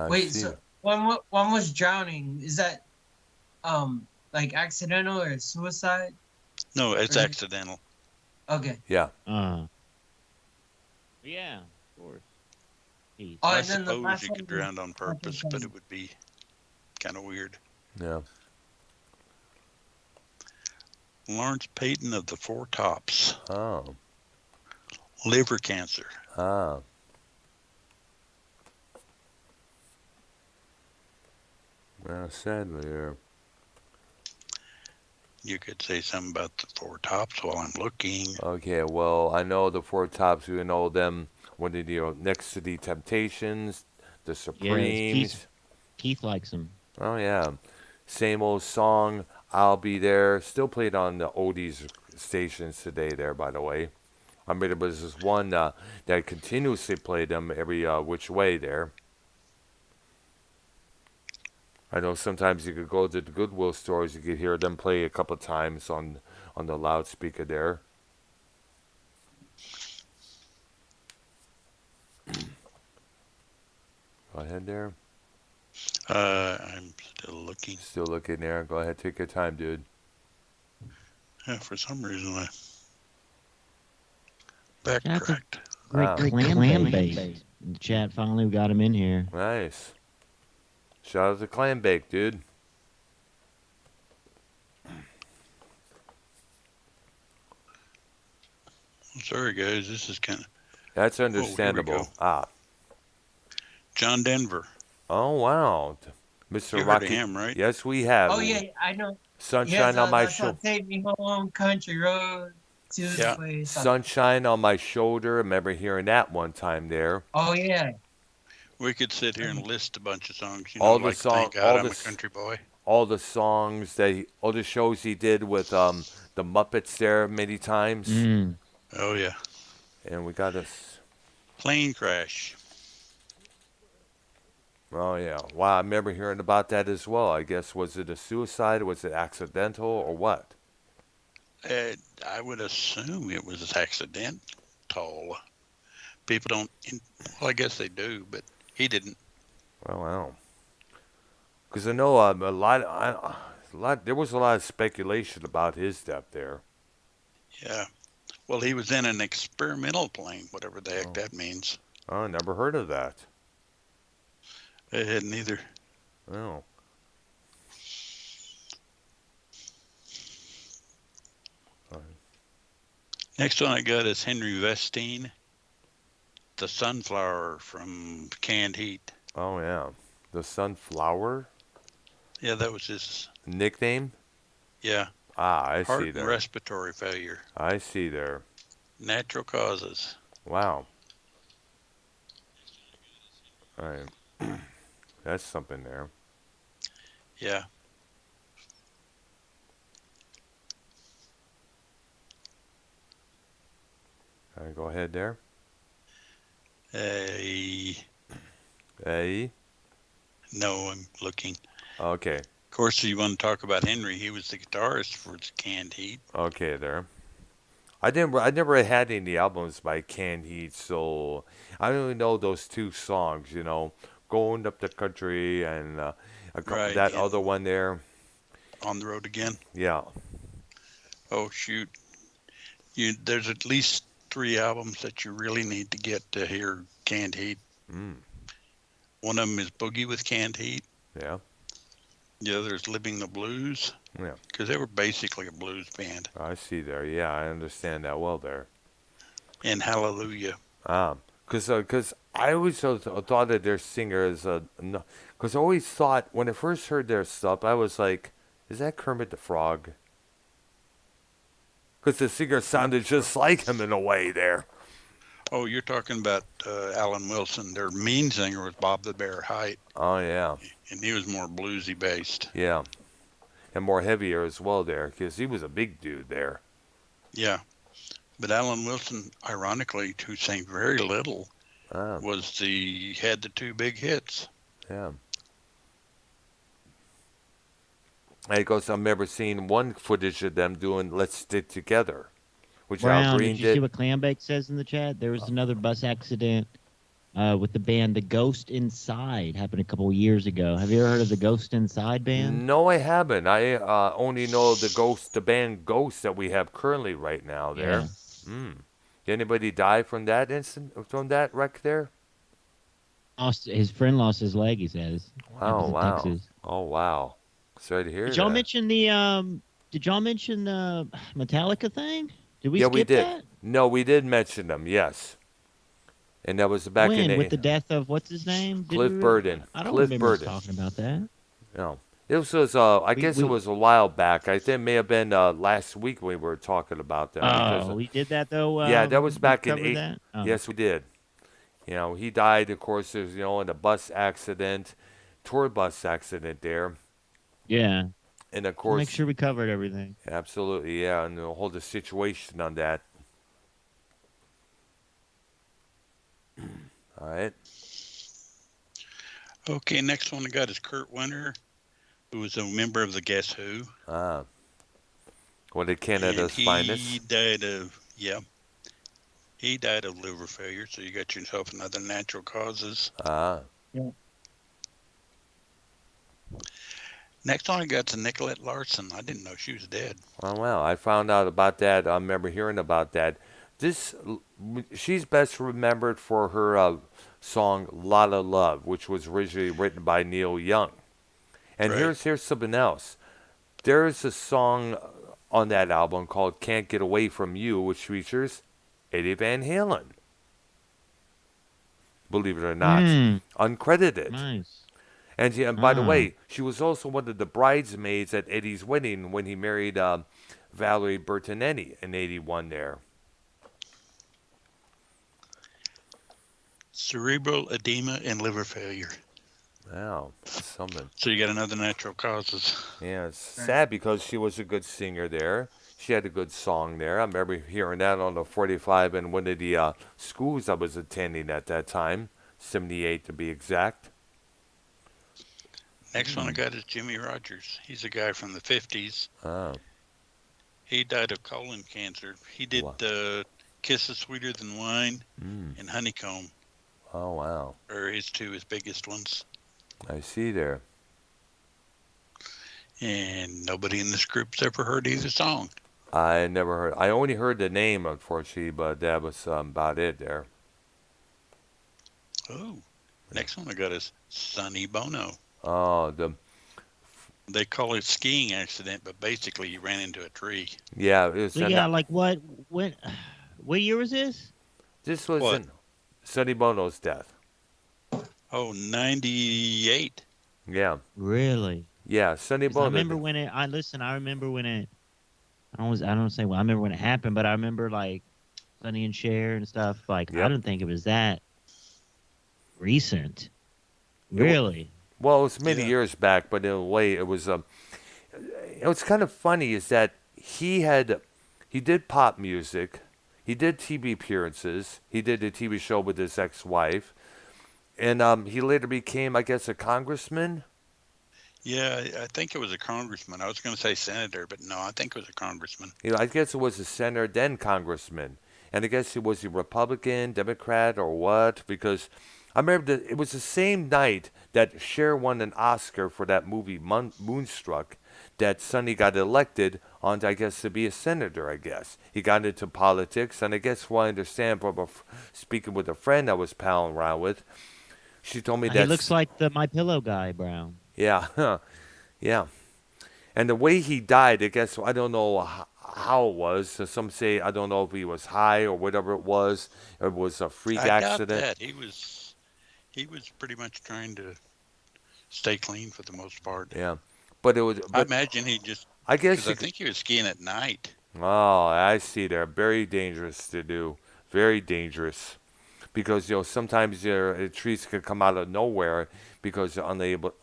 Wait, so one was drowning. Is that like accidental or suicide? No, it's Or- accidental. Okay. Yeah. Yeah, of course. Jeez. Oh, I and then the suppose last you one could was drown on purpose, fucking but it would be kind of weird. Yeah. Lawrence Payton of the Four Tops. Oh. Liver cancer. Ah. Well, sadly, there. You could say something about the Four Tops while I'm looking. Okay, well, I know the Four Tops. We know them when they next to the Temptations, the Supremes. Keith likes them. Oh yeah, same old song. I'll be there. Still played on the oldies stations today. There, by the way. I mean, there was this one that continuously played them every which way there. I know sometimes you could go to the Goodwill stores. You could hear them play a couple of times on on the loudspeaker there. Go ahead there. I'm still looking. Still looking there. Go ahead, take your time, dude. Yeah, for some reason I That's a backtracked. great Wow. clam bake. The chat finally got him in here. Nice. Shout out to Clam Bake, dude. Sorry, guys. This is kind of That's here we understandable. go. Ah. John Denver. Oh, wow. Mr. You heard Rocky. of him, right? Yes, we have. Oh yeah, I know. Sunshine Yes, on my that's how shoulder. Take Me Home, Country Road to Yeah. the place. Sunshine on my shoulder. I remember hearing that one time there. Oh yeah. We could sit here and list a bunch of songs. You All know, the like song- Thank God all I'm the a s- Country Boy. All the songs all the shows he did with the Muppets there many times. Mm. Oh, yeah. And we got us. Plane Crash. Oh yeah. Wow, I remember hearing about that as well. I guess was it a suicide? Was it accidental or what? I would assume it was accidental. People don't, well, I guess they do, but he didn't. Well, wow. Because I know there was a lot of speculation about his death there. Yeah. Well, he was in an experimental plane, whatever the heck Oh. that means. Oh, I never heard of that. I hadn't either. Oh. Next one I got is Henry Vestine, the Sunflower from Canned Heat. Oh yeah. The Sunflower Yeah, that was his, nickname? yeah, Ah, I heart see and there. respiratory failure. I see there. Natural causes. Wow. All right. That's something there. Yeah. All right, go ahead there. Uh, Hey. no, I'm looking. Okay. Of course, you want to talk about Henry. He was the guitarist for Canned Heat. Okay there. I never had any albums by Canned Heat, so I only know those two songs, Going Up the Country and Right, that and- other one there. On the Road Again. Yeah. Oh, shoot. There's at least 3 albums that you really need to get to hear Canned Heat. Mm. One of them is Boogie with Canned Heat. Yeah. The other is Living the Blues. Yeah. Because they were basically a blues band. I see there. Yeah, I understand that well there. And Hallelujah. Because I always thought that their singer is because I always thought when I first heard their stuff, I was like, is that Kermit the Frog? Because the singer sounded just like him in a way there. Oh, you're talking about Alan Wilson. Their main singer was Bob the Bear Height, Oh yeah, and he was more bluesy based. yeah, and more heavier as well there because he was a big dude there. Yeah. But Alan Wilson, ironically, who sang very little, Ah, had the 2 big hits. yeah. I guess I remember seeing one footage of them doing "Let's Stick Together," which Al Brown, Green did you see did. what Clambake says in the chat? There was another bus accident with the band The Ghost Inside. Happened a couple of years ago. Have you ever heard of the Ghost Inside band? No, I haven't. I only know the band Ghost that we have currently right now there. Yeah. Did anybody die from that wreck there? His friend lost his leg, he says. Wow, That was in wow. Texas. Oh, wow. Sorry to hear Did y'all that. mention the Metallica thing? Did we Yeah, skip we did. that? No, we did mention them, yes. And that was back when? in With the death of what's his name? Did Cliff we- Burden. I don't Cliff remember us Burden. talking about that. No. It was I guess we- it was a while back. I think it may have been last week we were talking about that. because, Oh, we did that though. Yeah, that was we back in covered 8. that? Oh. Yes, we did. He died, of course, in a bus accident, tour bus accident there. Yeah. And of We'll course, make sure we covered everything. absolutely, yeah, and the whole situation on that. All right. Okay, next one I got is Kurt Winter, who was a member of the Guess Who. One of And Canada's he finest. died of, yeah, he died of liver failure. So you got yourself another natural causes. Ah. Next one I got's a Nicolette Larson. I didn't know she was dead. Oh, wow. I found out about that. I remember hearing about that. She's best remembered for her song "Lot of Love," which was originally written by Neil Young. And Right. here's something else. There's a song on that album called "Can't Get Away from You," which features Eddie Van Halen. Believe it or not, uncredited. Nice. And by the way, she was also one of the bridesmaids at Eddie's wedding when he married Valerie Bertanetti in '81 there. Cerebral edema and liver failure. Wow, something. So you got another natural causes. Yeah, it's sad because she was a good singer there. She had a good song there. I remember hearing that on the 45 in one of the schools I was attending at that time, 78 to be exact. Next one I got is Jimmy Rogers. He's a guy from the 50s. Oh, He died of colon cancer. He did Wow. Kisses Sweeter Than Wine mm. and Honeycomb Oh, wow. are his biggest ones. I see there. And nobody in this group's ever heard either song. I never heard. I only heard the name, unfortunately, but that was about it there. Oh, next one I got is Sonny Bono. Oh, They call it skiing accident, but basically he ran into a tree. yeah, it was. So yeah, like what year was this? This was What? in Sonny Bono's death. Oh, 98. Yeah, Really? yeah, Sonny 'Cause Bono. I remember when it. I remember when it. I don't say. Well, I remember when it happened, but I remember like Sonny and Cher and stuff. Like I Yep. didn't think it was that recent. wa- Really? Well, it was many Yeah. years back, but in a way, it was. What's kind of funny is that he did pop music, he did TV appearances, he did a TV show with his ex-wife, and he later became, I guess, a congressman. Yeah, I think it was a congressman. I was going to say senator, but no, I think it was a congressman. I guess it was a senator, then congressman, and I guess he was a Republican, Democrat, or what? Because I remember that it was the same night that Cher won an Oscar for that movie Moonstruck, that Sonny got elected on, I guess, to be a senator. I guess he got into politics, and I guess what I understand from speaking with a friend I was palling around with, she told me He that looks like the My Pillow guy, Brown. yeah, yeah. And the way he died, I guess, I don't know how it was. So some say, I don't know if he was high or whatever it was. Or it was a freak I doubt accident. that. He was pretty much trying to stay clean for the most part. Yeah. But it was, I but imagine he just, I guess because I think he was skiing at night. oh, I see there. Very dangerous to do. Very dangerous. Because, sometimes your trees can come out of nowhere because you're unable.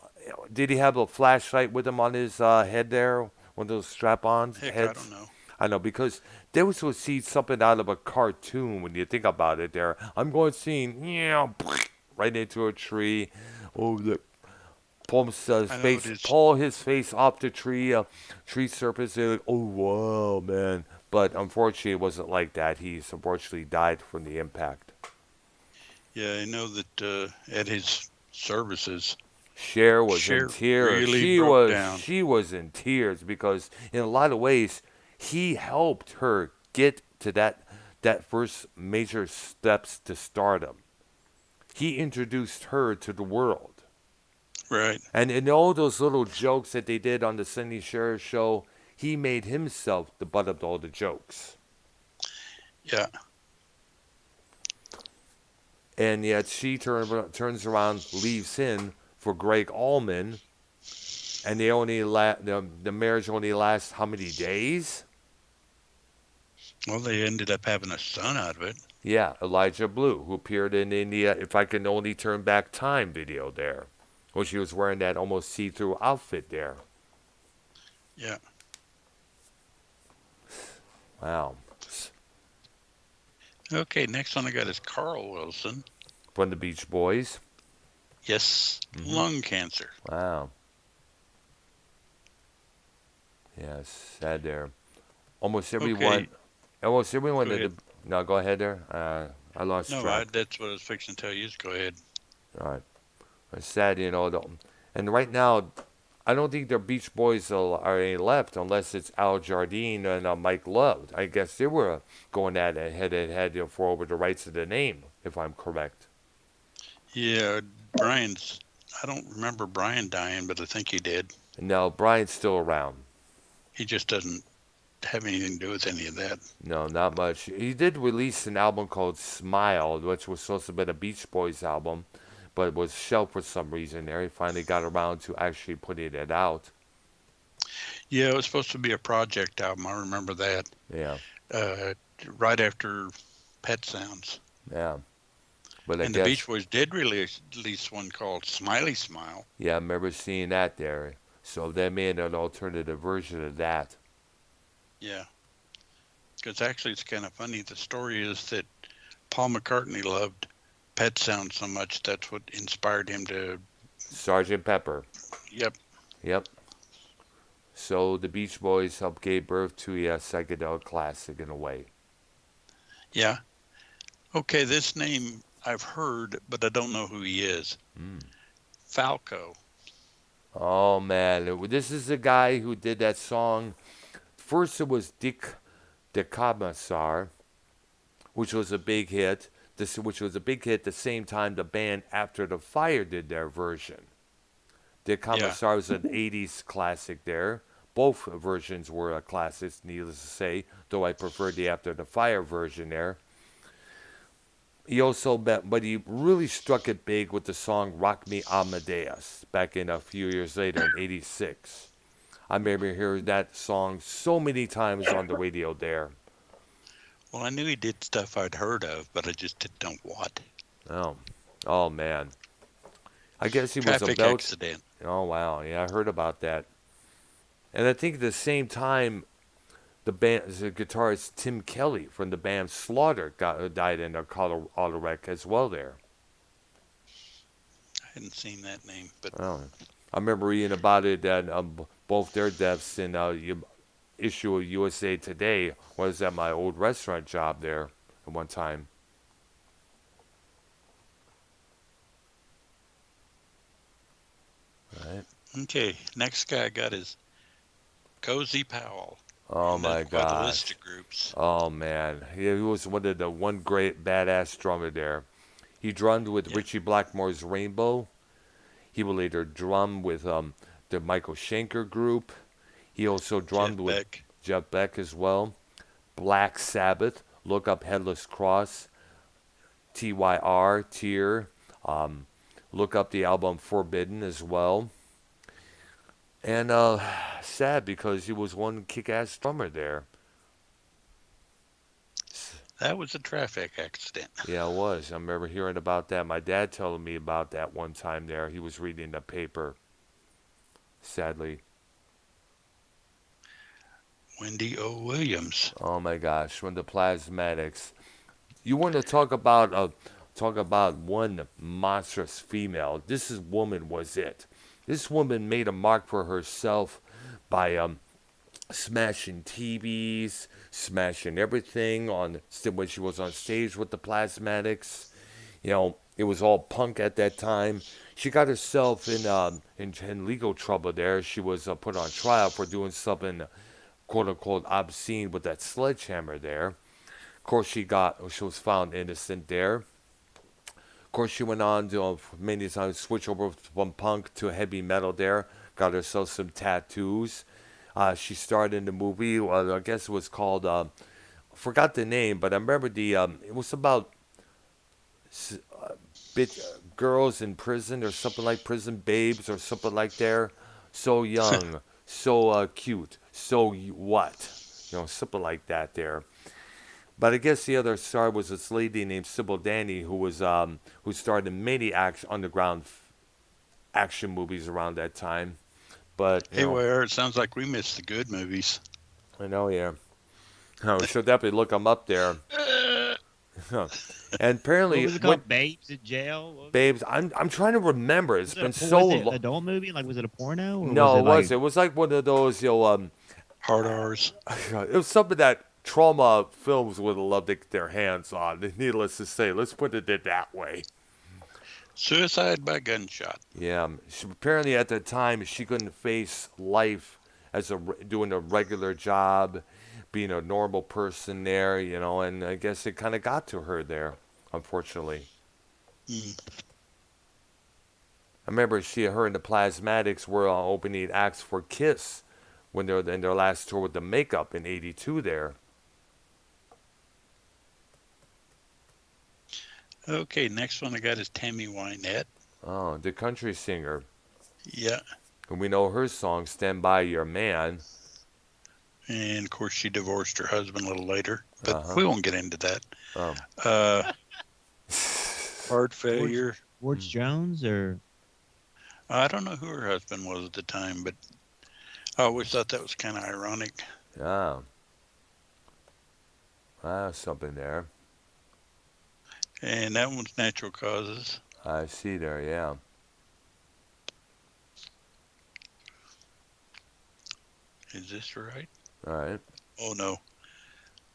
Did he have a flashlight with him on his head there? One of those strap-ons Heck, heads? I don't know. I know, because they was to see something out of a cartoon when you think about it there. I'm going to see, right into a tree. Oh, the pull his I know face, it is. pull his face off the tree surface. They're like, oh, wow, man. But unfortunately, it wasn't like that. He unfortunately died from the impact. Yeah, I know that at his services, Cher was Cher in tears. really She broke was down. she was in tears because in a lot of ways he helped her get to that first major steps to stardom. He introduced her to the world. right? And in all those little jokes that they did on the Sunny Cher show, he made himself the butt of all the jokes. Yeah, And yet she turns around, leaves him for Greg Allman, and they only the marriage only lasts how many days? well, they ended up having a son out of it. Yeah, Elijah Blue, who appeared in the If I Can Only Turn Back Time video there, when she was wearing that almost see-through outfit there. Yeah. Wow. Okay, next one I got is Carl Wilson. From the Beach Boys. Yes, lung cancer. Wow. Yes, sad there. almost Okay. everyone, almost everyone Go in the. ahead. No, go ahead there. I lost No, track. that's what I was fixing to tell you. Just go ahead. All right. It's sad, and right now, I don't think their Beach Boys are any left unless it's Al Jardine and Mike Love. I guess they were going at it head to head for over the rights of the name, if I'm correct. Yeah, Brian's. I don't remember Brian dying, but I think he did. And now Brian's still around. He just doesn't have anything to do with any of that. No, not much. He did release an album called Smile, which was supposed to have been a Beach Boys album, but was shelved for some reason there. He finally got around to actually putting it out. Yeah, it was supposed to be a project album. I remember that. Yeah, Right after Pet Sounds. yeah. But I And guess, the Beach Boys did release one called Smiley Smile. yeah, I remember seeing that there. So they made an alternative version of that. Yeah. Because actually it's kind of funny. The story is that Paul McCartney loved Pet Sounds so much that's what inspired him to. Sergeant Pepper. Yep. Yep. So the Beach Boys helped gave birth to a psychedelic classic in a way. Yeah. Okay, this name I've heard, but I don't know who he is. Mm. Falco. Oh man, this is the guy who did that song. First it was Dick de Commissar, which was a big hit. Which was a big hit the same time the band After the Fire did their version. Dick Commissar was an 80s classic there. Both versions were classics, needless to say, though I preferred the After the Fire version there. He also, but he really struck it big with the song Rock Me Amadeus back in a few years later in 86. I remember hearing that song so many times on the radio there. Well, I knew he did stuff I'd heard of, but I just didn't know what. Oh man. I guess he was Traffic about. accident. Oh wow, yeah, I heard about that. And I think at the same time, the guitarist Tim Kelly from the band Slaughter died in a car auto wreck as well there. I hadn't seen that name, but Oh, I remember reading about it and both their deaths in issue of USA Today was at my old restaurant job there at one time. Right. okay. Next guy I got is Cozy Powell. Oh And my that's quite a gosh. list of groups. Oh man, he was one great badass drummer there. He drummed with Yeah. Richie Blackmore's Rainbow. He would later drum with the Michael Schenker group. He also drummed Jeff with Beck. Jeff Beck as well. Black Sabbath. Look up Headless Cross. TYR, Tear. Look up the album Forbidden as well. And sad because he was one kick-ass drummer there. That was a traffic accident. Yeah, it was. I remember hearing about that. My dad telling me about that one time there. He was reading the paper. Sadly. Wendy O. Williams. Oh my gosh, when the Plasmatics. You want to talk about one monstrous female. Woman was it. This woman made a mark for herself by smashing TVs, smashing everything when she was on stage with the Plasmatics. It was all punk at that time. She got herself in legal trouble there. She was put on trial for doing something quote unquote obscene with that sledgehammer there. Of course, she was found innocent there. Of course, she went on to many times switch over from punk to heavy metal there. Got herself some tattoos. She starred in the movie. I guess it was called. I forgot the name, but I remember it was about girls in prison or something like Prison Babes or something like there. So young, so cute, so what? Something like that there. But I guess the other star was this lady named Sybil Danny who starred in many underground action movies around that time. But Hey, where it sounds like we missed the good movies. I know, yeah. Oh, we should definitely look them up there. And apparently, What was it called? Babes in Jail? What was it? Babes, I'm trying to remember. It's been Was so it an long. adult movie? Like, was it a porno? Or No, was it it was. It was like one of those, Hard R's. It was something that trauma films would have loved to get their hands on. Needless to say, let's put it that way. Suicide by gunshot. Yeah, apparently at the time she couldn't face life as doing a regular job, being a normal person there, and I guess it kind of got to her there, unfortunately. Mm. I remember her and the Plasmatics were opening acts for Kiss when they were in their last tour with the Makeup in '82 there. Okay, next one I got is Tammy Wynette. Oh, the country singer. Yeah. And we know her song, Stand By Your Man. And of course she divorced her husband a little later, but Uh-huh. we won't get into that. Oh. Heart failure. George Jones or I don't know who her husband was at the time, but I always thought that was kind of ironic. Yeah. Something there. And that one's Natural Causes. I see there, yeah. Is this right? All right. Oh, no.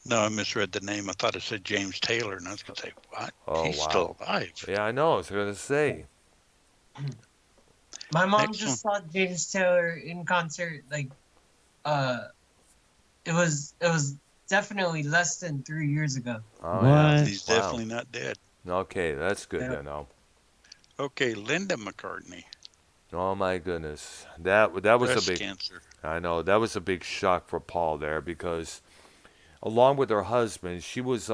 No, I misread the name. I thought it said James Taylor, and I was going to say, what? Oh, He's wow. still alive. Yeah, I know. I was going to say. My mom Next just saw James Taylor in concert. Like, it was definitely less than 3 years ago. Oh, What? yeah. He's Wow. definitely not dead. Okay, that's good Yeah. to know. Okay, Linda McCartney. Oh, my goodness. That was Breast a big... cancer. I know. That was a big shock for Paul there because along with her husband, she was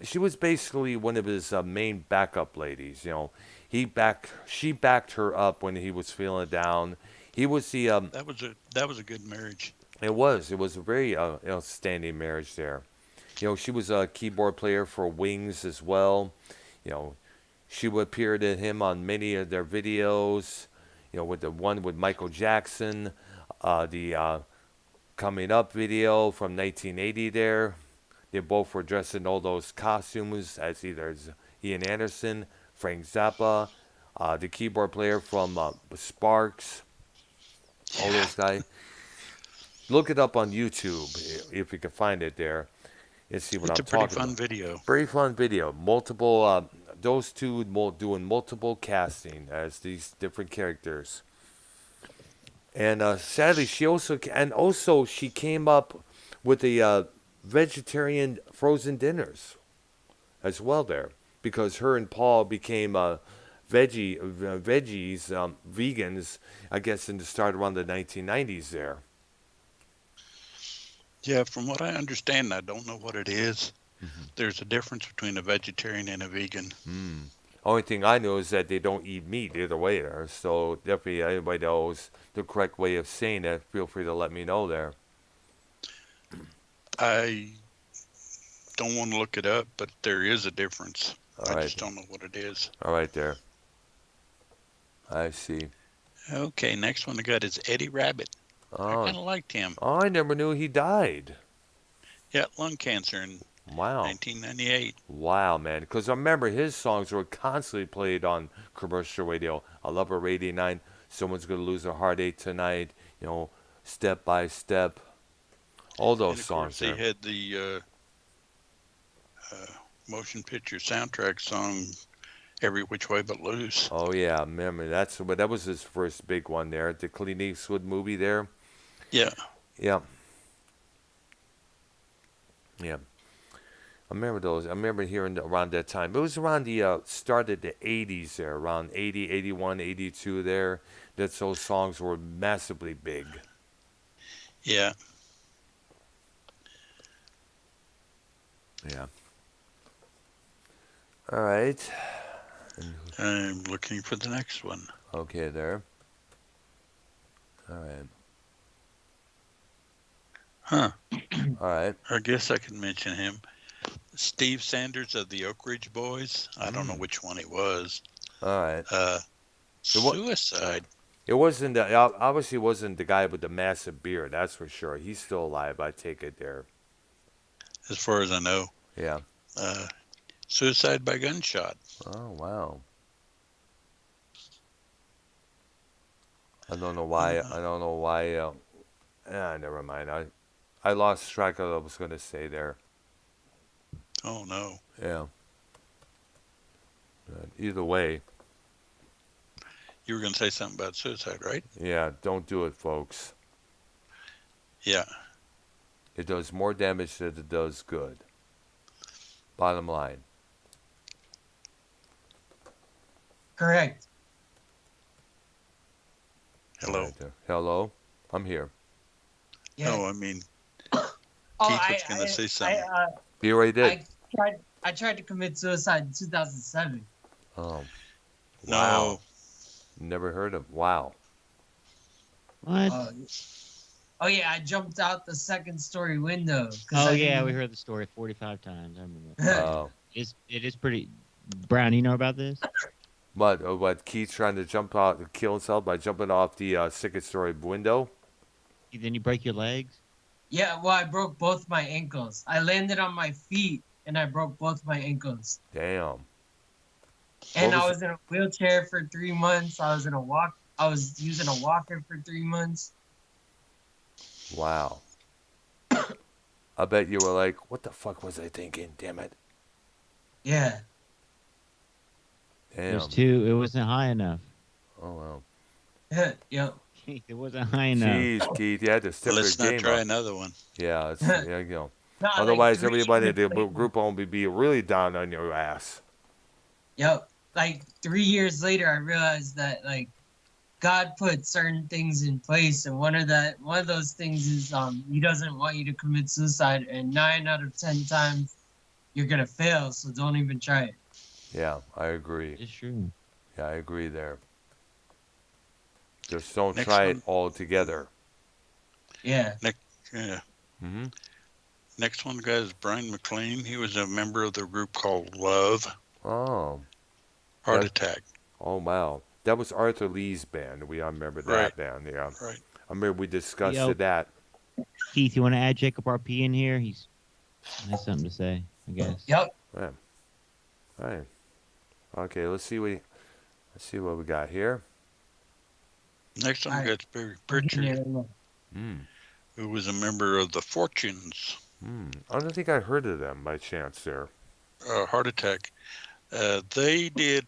she was basically one of his main backup ladies. She backed her up when he was feeling down. He was the That was a good marriage. It was a very outstanding marriage there. She was a keyboard player for Wings as well. She appeared in him on many of their videos. With the one with Michael Jackson, the Coming Up video from 1980 there. They both were dressed in all those costumes as either Ian Anderson, Frank Zappa, the keyboard player from Sparks, all those guys. Look it up on YouTube if you can find it there and see what It's I'm a pretty talking fun about. video. Very fun video. Multiple, those two doing multiple casting as these different characters. And sadly, she came up with the vegetarian frozen dinners as well there, because her and Paul became vegans, I guess, in the start around the 1990s there. Yeah, from what I understand, I don't know what it is. There's a difference between a vegetarian and a vegan. Only thing I know is that they don't eat meat either way there. So definitely anybody knows the correct way of saying that, feel free to let me know there. I don't want to look it up, but there is a difference. All I right. just don't know what it is. All right there. I see. Okay, next one I got is Eddie Rabbit. I kind Oh, of liked him. I never knew he died. Yeah, lung cancer in Wow. 1998. Wow, man. Because I remember his songs were constantly played on commercial radio. I Love Her 89. Someone's Gonna Lose Their Heartache Tonight. Step by Step. All those And of songs course, he there. had the motion picture soundtrack song, Every Which Way But Loose. Oh yeah, I remember that was his first big one there. The Clint Eastwood movie there. Yeah. Yeah. Yeah. I remember those. I remember hearing around that time. It was around the start of the 80s there, around 80, 81, 82 there, that those songs were massively big. Yeah. Yeah. All right. I'm looking for the next one. Okay there. All right. Huh. All right. I guess I can mention him. Steve Sanders of the Oak Ridge Boys. I don't know which one it was. All right. Suicide. It obviously wasn't the guy with the massive beard, that's for sure. He's still alive, I take it there. As far as I know. Yeah. Suicide by gunshot. Oh, wow. I don't know why Never mind. I lost track of what I was going to say there. Oh no. Yeah. Either way, You were going to say something about suicide, right? yeah, don't do it, folks. Yeah. It does more damage than it does good. Bottom line. Correct. Hello. Right there. Hello? I'm here. Yeah. No, I mean, Oh, Keith was going to say something. You already did. I tried to commit suicide in 2007. Oh. No. Wow. Never heard of. Wow. What? Oh yeah, I jumped out the second story window. 'cause Oh I yeah, didn't- we heard the story 45 times. I remember. Oh. It is pretty. Brown, you know about this? What? Keith's trying to jump out, kill himself by jumping off the second story window? Then you break your legs. Yeah, well, I broke both my ankles. I landed on my feet and I broke both my ankles. Damn. And What I was was in a wheelchair for 3 months. I was using a walker for 3 months. Wow. I bet you were like, what the fuck was I thinking? Damn it. Yeah. Damn. There's two. It wasn't high enough. Oh, well. Yep. It wasn't high enough. Jeez, Keith, you had to step Let's your not game try up. another one. Yeah, there you go. Nah, like Otherwise, 3 everybody in years the later- group home would be really down on your ass. Yep. Like 3 years later, I realized that like God put certain things in place, and one of those things is He doesn't want you to commit suicide, and 9 out of 10 times you're gonna fail, so don't even try it. Yeah, I agree. It's true. Yeah, I agree there. Just don't Next try one. it all together. Yeah. Yeah. Hmm. Next one, guys, Brian McLean. He was a member of the group called Love. Oh. Heart Yeah. attack. Oh, wow. That was Arthur Lee's band. I remember that Right. band, yeah. Right. I remember we discussed Yo. that. Keith, you want to add Jacob RP in here? He has something to say, I guess. Yep. Yeah. All right. Okay, let's see what we got here. Next one, Alright. we got Barry Pritchard, Hmm. who was a member of the Fortunes. I don't think I heard of them by chance there. Heart attack. They did.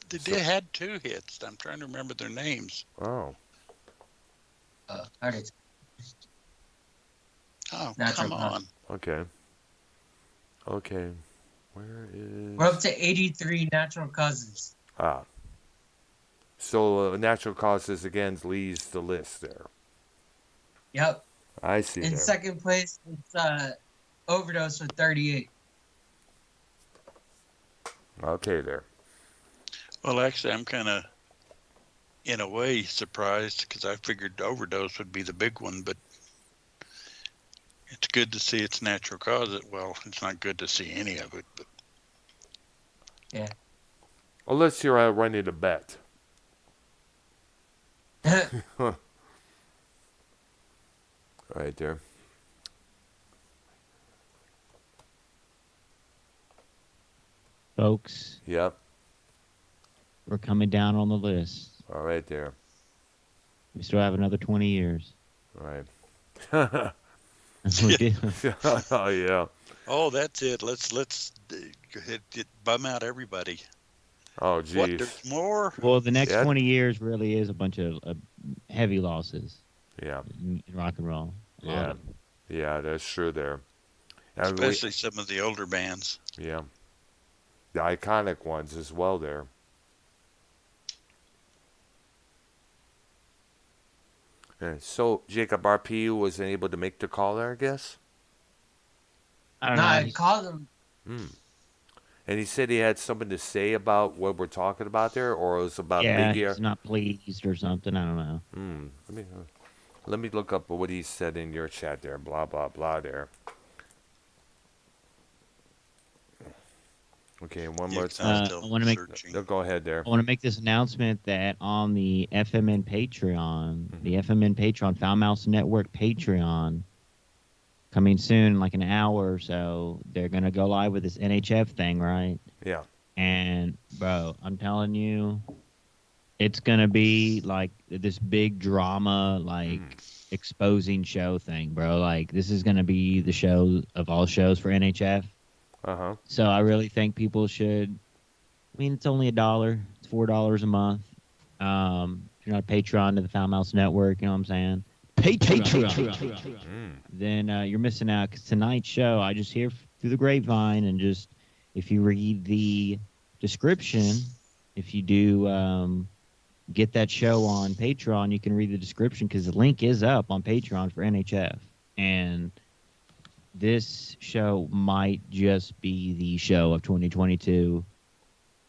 They had 2 hits. I'm trying to remember their names. Oh. Heart attack. Oh, Natural come cause. on. Okay. Okay. Where is... We're up to 83 natural causes. Ah. So natural causes again leads the list there. Yep. I see In there. second place, it's overdose with 38. Okay there. Well, actually, I'm kind of, in a way, surprised because I figured overdose would be the big one, but it's good to see it's natural cause. Well, it's not good to see any of it, but Unless you're running a bet. Right there. Folks, Yep. we're coming down on the list. All right there. We still have another 20 years. All right. We do. Oh yeah. oh, that's it. Let's bum out everybody. Oh What? geez. There's more? Well, the next Yeah. 20 years really is a bunch of heavy losses Yeah. in rock and roll. A lot Yeah. of them. Yeah, that's true there. And we- Especially some of the older bands. yeah. The iconic ones as well there. So Jacob RP wasn't able to make the call there, I guess. I don't Nah, know. I he's- called him. And he said he had something to say about what we're talking about there, or it was about yeah, Biggie. he's not pleased or something. I don't know. Let me look up what he said in your chat there. Blah blah blah there. Okay, one more Yeah, time. I'm still I wanna make- searching. No, go ahead there. I want to make this announcement that on the FMN Patreon, the FMN Patreon, Foul Mouse Network Patreon, coming soon, in like an hour or so, they're going to go live with this NHF thing, right? Yeah. And, bro, I'm telling you, It's gonna be like this big drama, like exposing show thing, bro. Like this is gonna be the show of all shows for NHF. Uh-huh. So I really think people should. I mean, it's only $1. It's $4 a month. If you're not a patron to the Foul Mouse Network, you know what I'm saying? Patreon. Then you're missing out because tonight's show, I just hear through the grapevine, and just if you read the description, if you do get that show on Patreon, you can read the description because the link is up on Patreon for NHF. And this show might just be the show of 2022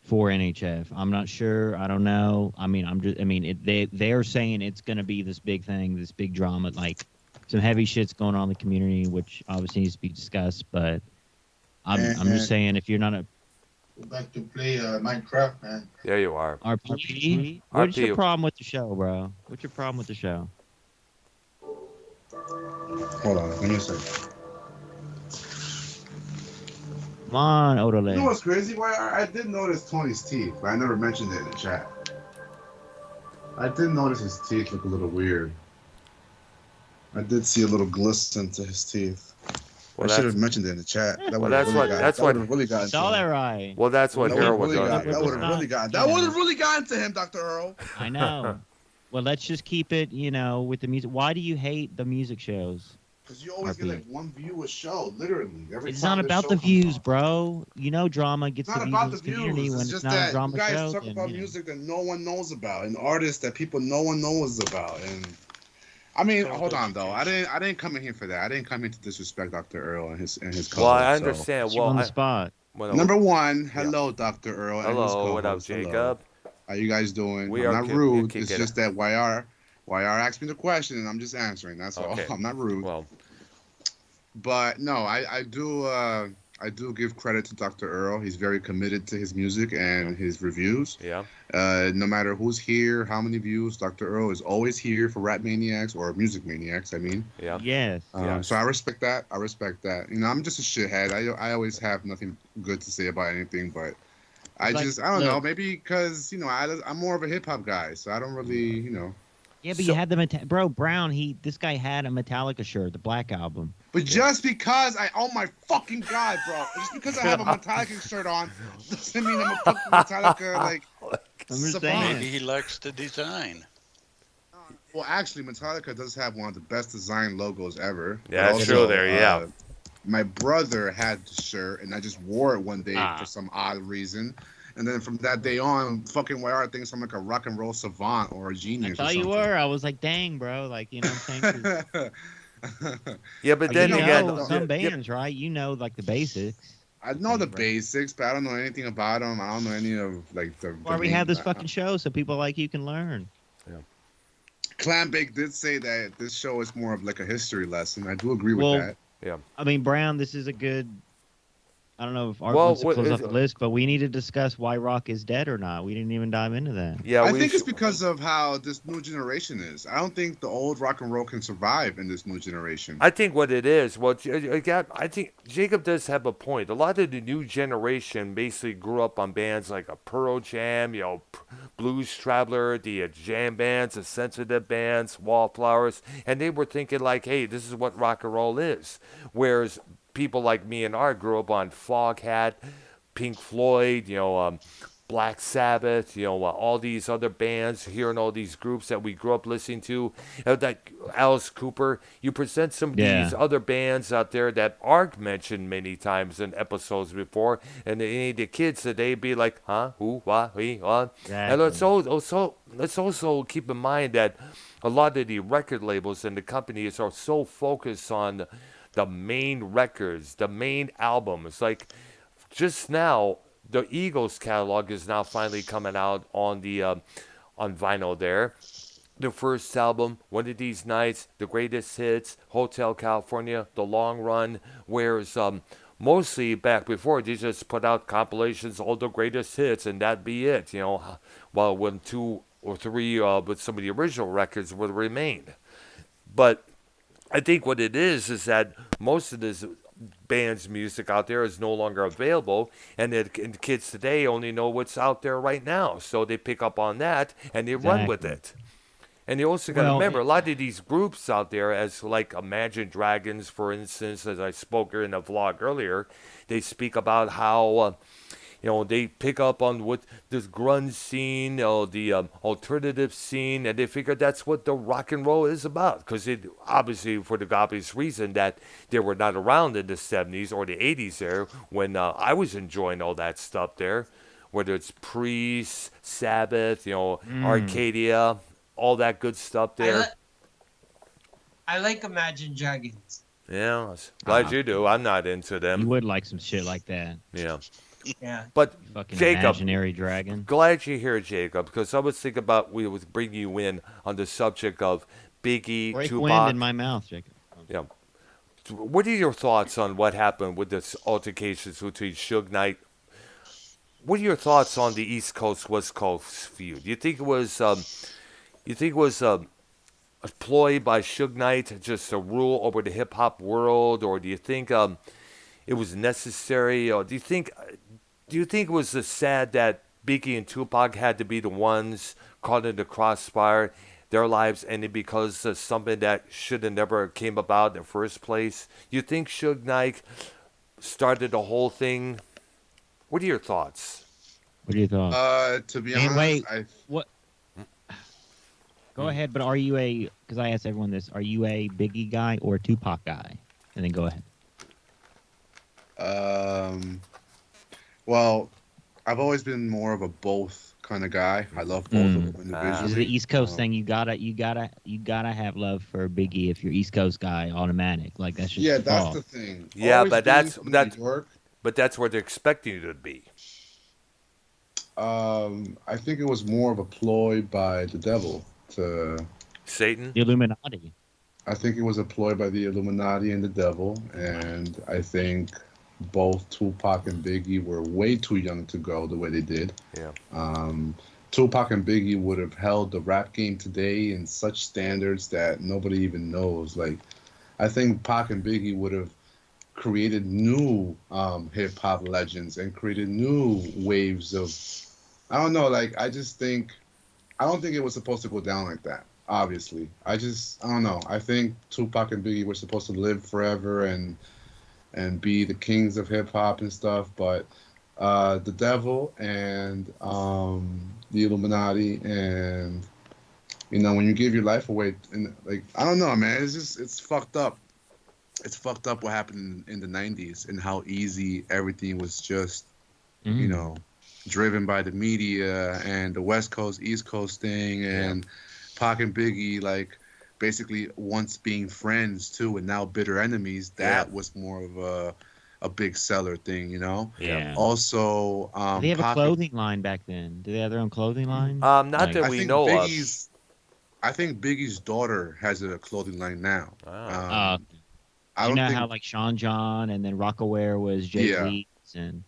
for NHF. I'm not sure. I don't know. I mean, they're saying it's going to be this big thing, this big drama, like some heavy shit's going on in the community, which obviously needs to be discussed. But I'm just saying, if you're not a Go back to play Minecraft, man. There you are. RP, what's your problem with the show, bro? What's your problem with the show? Hold on, give me a second. Come on, You know Odole. what's crazy? Why I did notice Tony's teeth, but I never mentioned it in the chat. I did notice his teeth look a little weird. I did see a little glisten to his teeth. Well, I should have mentioned it in the chat. That Well, would've that's what- got- that's that what- would've really gotten to Saw him. that right. Well, that's what That heroin would've really does. got- that would've really gotten. That would've really gotten to him, Dr. Earl. I know. Well, let's just keep it, with the music. Why do you hate the music shows? Because you always get RP. like one view a show, literally. Every It's time not the about show the comes views, on. bro. Drama gets It's not the about views the in the community views. when It's it's just not a that drama you guys show. talk then, about music that no one knows about, and artists that no one knows about. And I mean, hold on though. I didn't come in here for that. I didn't come here to disrespect Dr. Earl and his co-host. Well, I so. understand. Put you Well, on the spot. Number one, hello, Dr. Earl. and his hello, what up, co-host. Hello. Jacob? How you guys doing? We I'm are not kick- rude. kick It's it. just that YR asked me the question, and I'm just answering. That's all. Okay. I'm not rude. Well, But no, I do give credit to Dr. Earl. He's very committed to his music and his reviews. yeah. No matter who's here, how many views, Dr. Earl is always here for Rap Maniacs or Music Maniacs. I mean, Yeah. Yes. Yeah. so I respect that. I'm just a shithead. I always have nothing good to say about anything, but I Like, don't know. look. Maybe because I'm more of a hip hop guy, so I don't really Yeah, but So- you had the bro Brown. This guy had a Metallica shirt, the Black Album. But just because oh my fucking god, bro! Just because I have a Metallica shirt on doesn't mean I'm a fucking Metallica like. I'm just savant. saying. Maybe he likes the design. Well, actually, Metallica does have one of the best design logos ever. But Yeah, true there, yeah. My brother had the shirt, and I just wore it one day Ah. for some odd reason. And then from that day on, fucking YR thinks I'm like a rock and roll savant or a I genius. thought you were. I was like, dang, bro. Like, you know what I'm saying? 'Cause, Yeah, but like, then you again, know some yeah, bands, right? You know, like the basics. I know the Right. basics, but I don't know anything about them. I don't know any of like the. Why the we have this main- fucking show so people like you can learn. Clambake did say that this show is more of like a history lesson. I do agree with Well, that. I mean, Brown, this is a good. I don't know if Art Well, wants to what close is- up the list, but we need to discuss why rock is dead or not. We didn't even dive into that. yeah, I we think it's should- because of how this new generation is. I don't think the old rock and roll can survive in this new generation. I think what it is, again, I think Jacob does have a point. A lot of the new generation basically grew up on bands like a Pearl Jam, Blues Traveler, the jam bands, the sensitive bands, Wallflowers, and they were thinking like, hey, this is what rock and roll is. Whereas people like me and Art grew up on Foghat, Pink Floyd, Black Sabbath, all these other bands, hearing all these groups that we grew up listening to, like Alice Cooper. You present some of these other bands out there that Art mentioned many times in episodes before, and the kids today be like, huh, who, what, we, what? And let's also keep in mind that a lot of the record labels and the companies are so focused on the main records, the main albums. Like just now, the Eagles catalog is now finally coming out on the on vinyl there. The first album, One of These Nights, The Greatest Hits, Hotel California, The Long Run, whereas mostly back before they just put out compilations, all the greatest hits, and that'd be it, while when 2 or 3 with some of the original records would remain. But I think what it is that most of this band's music out there is no longer available, and the kids today only know what's out there right now. So they pick up on that and they run with Exactly. it. And you also got to Well, remember, a lot of these groups out there, as like Imagine Dragons, for instance, as I spoke in a vlog earlier, they speak about how they pick up on what this grunge scene, the alternative scene, and they figure that's what the rock and roll is about. Because it obviously, for the obvious reason that they were not around in the 70s or the 80s there when I was enjoying all that stuff there, whether it's Priest, Sabbath, Arcadia, all that good stuff there. I like Imagine Dragons. Yeah, I was glad you do. I'm not into you them. would like some shit like that. Yeah. Yeah. But You fucking Jacob, imaginary dragon. glad you're here, Jacob, because I was thinking about we would bring you in on the subject of Biggie, Break Tupac. wind in my mouth, Jacob. Yeah. What are your thoughts on what happened with this altercations between Suge Knight? What are your thoughts on the East Coast West Coast feud? You think it was a ploy by Suge Knight just to rule over the hip hop world, or do you think it was necessary, or do you think it was sad that Biggie and Tupac had to be the ones caught in the crossfire? Their lives ended because of something that should have never came about in the first place. You think Suge Knight started the whole thing? What are your thoughts? What are your thoughts? To be Hey, honest, wait. I What? Go ahead, but are you because I asked everyone this, are you a Biggie guy or a Tupac guy? And then go ahead. Well, I've always been more of a both kind of guy. I love both of them This individually. is the East Coast thing. You gotta have love for Biggie if you're East Coast guy, automatic. Like that's just Yeah, that's default. the thing. Yeah, Always but being that's- from that's- New York. But that's where they're expecting you to be. I think it was more of a ploy by the devil to. Satan? The Illuminati. I think it was a ploy by the Illuminati and the devil, and I think both Tupac and Biggie were way too young to go the way they did. Yeah. Tupac and Biggie would have held the rap game today in such standards that nobody even knows. Like, I think Pac and Biggie would have created new hip hop legends and created new waves of. I don't know. Like, I don't think it was supposed to go down like that. Obviously, I don't know. I think Tupac and Biggie were supposed to live forever and be the kings of hip hop and stuff, but the devil and the Illuminati, and when you give your life away, and like, I don't know, man, it's fucked up. It's fucked up what happened in the 90s and how easy everything was just, driven by the media and the West Coast, East Coast thing, and Pac and Biggie, like, basically once being friends too and now bitter enemies. That was more of a big seller thing, Yeah. Also, Did they have a Pac- clothing line back then? Did they have their own clothing line? Not Like- that I we think know Biggie's, I think Biggie's daughter has a clothing line now. of. I you don't know think, how like Sean John and then Rockaware was Jay-Z's and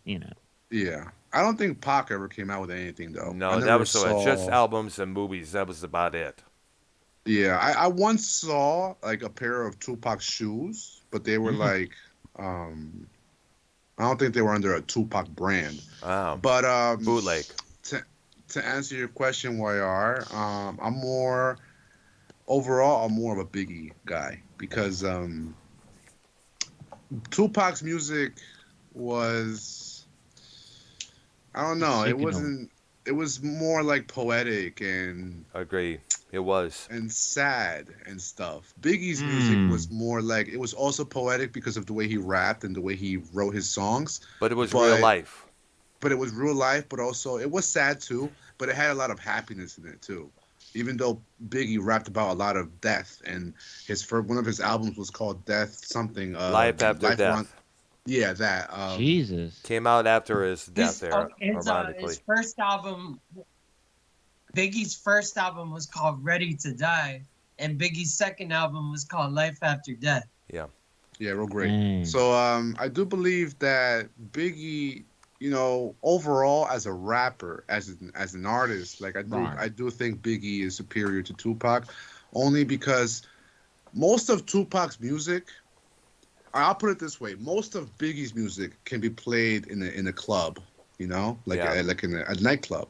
yeah, I don't think Pac ever came out with anything though. I No, that never was just albums and movies. That was about it. Yeah, I once saw like a pair of Tupac shoes, but they were like, I don't think they were under a Tupac brand. Wow. But Bootleg. to answer your question, YR, I'm more overall of a Biggie guy because Tupac's music was, I don't know, it wasn't. It was more like poetic and Agree. It was. sad and stuff. Biggie's music was more like, it was also poetic because of the way he rapped and the way he wrote his songs. But it was But- real life. But it was real life, but also it was sad too, but it had a lot of happiness in it too. Even though Biggie rapped about a lot of death, and one of his albums was called Death something. Life After Death. Yeah, that. Jesus. Came out after his death there, His ironically. first album, Biggie's first album was called Ready to Die, and Biggie's second album was called Life After Death. Yeah. Yeah, real great. Dang. So I do believe that Biggie, overall as a rapper, as an artist, like I do think Biggie is superior to Tupac, only because most of Tupac's music I'll put it this way: most of Biggie's music can be played in a club, you know, like in a nightclub.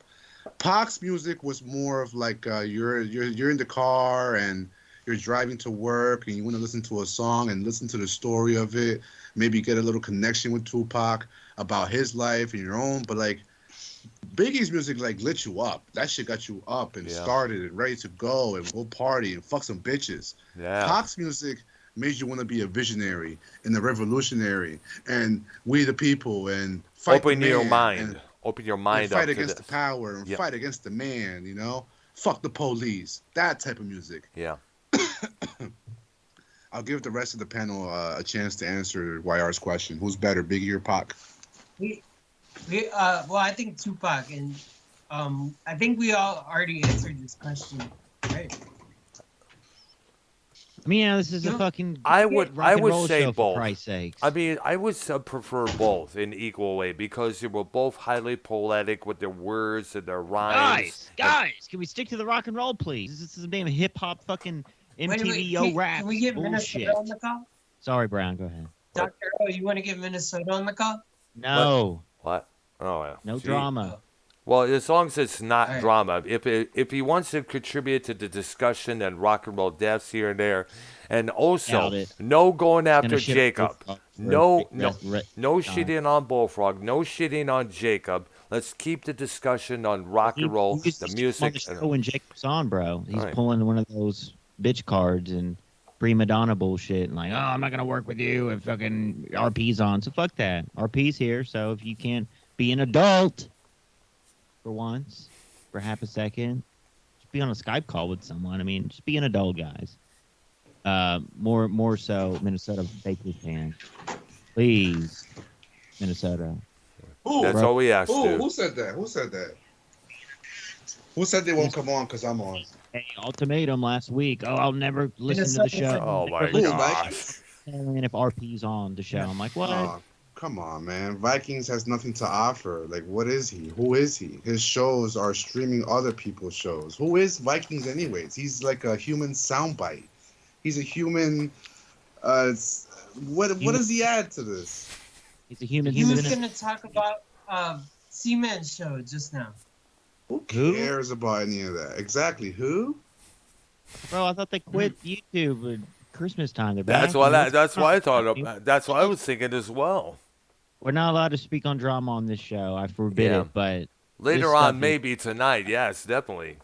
Pac's music was more of like you're in the car and you're driving to work and you want to listen to a song and listen to the story of it, maybe get a little connection with Tupac about his life and your own. But like Biggie's music like lit you up. That shit got you up and started and ready to go and go party and fuck some bitches. Yeah. Pac's music made you want to be a visionary and a revolutionary and we the people and fight Open the your man mind. and Open your mind up fight to against this. the power and fight against the man, you know? Fuck the police. That type of music. Yeah. I'll give the rest of the panel a chance to answer YR's question. Who's better, Biggie or Pac? Well, I think Tupac, and I think we all already answered this question, right? I mean, this is a fucking I rock would and roll say show, both. for Christ's sakes. I mean, I would prefer both in equal way because they were both highly poetic with their words and their rhymes. Guys, can we stick to the rock and roll, please? This is a damn hip hop fucking MTV rap Can we get bullshit. Minnesota on the call? Sorry, Brown, go ahead. Dr. O, you want to get Minnesota on the call? No. What? Oh, yeah. No Gee. drama. Well, as long as it's not All right. drama, if he wants to contribute to the discussion and rock and roll deaths here and there, and Doubt also it. no going after Gonna shit Jacob, on no Bullfrog. shitting on Bullfrog, no shitting on Jacob. Let's keep the discussion on rock and roll, He's the on music. the show when Jacob's on, bro. He's Right. pulling one of those bitch cards and prima donna bullshit and like, oh, I'm not gonna work with you if fucking RP's on. So fuck that. RP's here, so if you can't be an adult for once, for half a second, just be on a Skype call with someone. I mean, just be an adult, guys. More so, Minnesota take this hand, please, Minnesota. Who? That's all we asked. Who said that? Who said that? Who said they won't come on because I'm on? Hey, ultimatum last week. Oh, I'll never listen to the show. Oh my Who, gosh! And if RP's on the show, I'm like, what? Oh, come on, man. Vikings has nothing to offer. Like, what is he? Who is he? His shows are streaming other people's shows. Who is Vikings anyways? He's like a human soundbite. He's a human. What does he add to this? He's a human. He was going to talk about Seaman's show just now. Who cares about any of that? Exactly. Who? Bro, I thought they quit YouTube at Christmas time. They're back. That's why I thought of. That's what I was thinking as well. We're not allowed to speak on drama on this show. I forbid Yeah. it. But Later this on, stuff is- maybe tonight. Yes, definitely.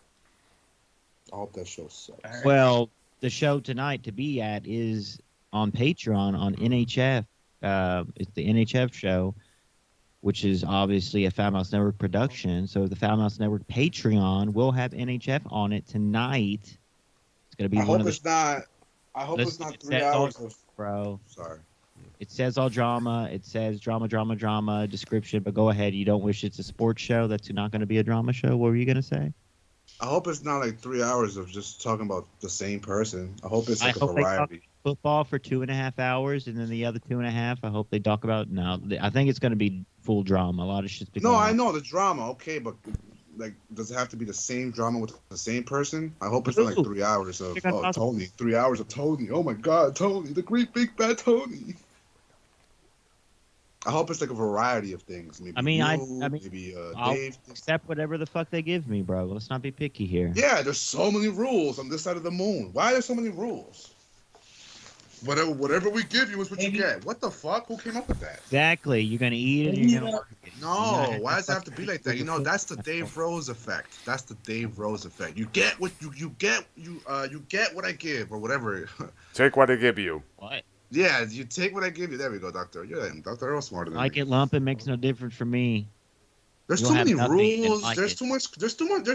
I hope that show sucks. Well, the show tonight to be at is on Patreon on NHF. It's the NHF show, which is obviously a Foul Mouse Network production. So the Foul Mouse Network Patreon will have NHF on it tonight. It's gonna be I one hope of the it's not. I hope it's Listen, not it 3 says all- hours of. bro. Sorry. It says all drama. It says drama description. But go ahead. You don't wish it's a sports show. That's not going to be a drama show. What were you going to say? I hope it's not like 3 hours of just talking about the same person. I hope it's I like a hope they talk variety. football for 2.5 hours, and then the other 2.5, I hope they talk about. No, I think it's going to be full drama. A lot of shit's been No, going I on. know the drama. Okay, but like, does it have to be the same drama with the same person? I hope it's not like 3 hours of Tony. 3 hours of Tony. Oh my God, Tony, the great big bad Tony. I hope it's like a variety of things. Maybe I mean, maybe I'll Dave. accept whatever the fuck they give me, bro. Let's not be picky here. Yeah, there's so many rules on this side of the moon. Why are there so many rules? Whatever we give you is what you get. What the fuck? Who came up with that? Exactly. You're gonna eat it. And you're gonna work it. No, why does it have to be like that? You know, that's the Dave Rose effect. That's the Dave Rose effect. You get what you get what I give or whatever. Take what I give you. What? Yeah, you take what I give you. There we go, Doctor. You're Dr. Earl smarter than Like me. it lumping makes no difference for me. There's You'll too have many nothing and rules. like there's it.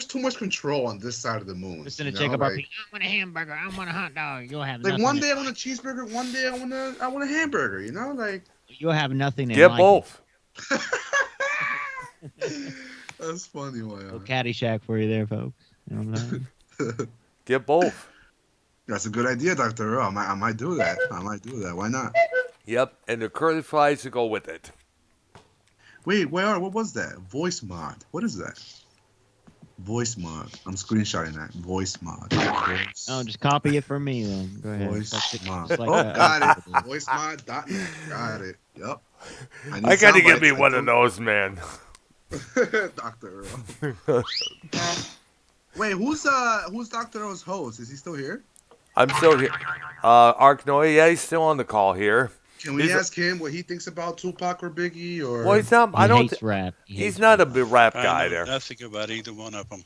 too much control on this side of the moon. Listen to you Jacob know, RP. I want a hamburger. I want a hot dog. You'll have like nothing. one day I want a cheeseburger, one day I want a hamburger. You know, like You'll have nothing. and Get like both. that's funny. It. Wow. Little Caddyshack for you there, folks. You know what I'm saying? Get both. That's a good idea, Dr. Earl. I might do that. Why not? Yep, and the curly fries to go with it. Wait, what was that? Voice mod. What is that? Voice mod. I'm screenshotting that. Voice mod. Oh, just copy it from me then. Go ahead. Voice Just mod. like Oh, other got people it. do. Voicemod.net. Got it. Yep. I gotta get me one of those, man. Dr. Earl. Wait, who's Dr. Earl's host? Is he still here? I'm still here. Arknolia, yeah, he's still on the call here. Can we ask him what he thinks about Tupac or Biggie? Or Well, he's not. He I don't. hates rap. He's not a big rap I guy know there. nothing about either one of them.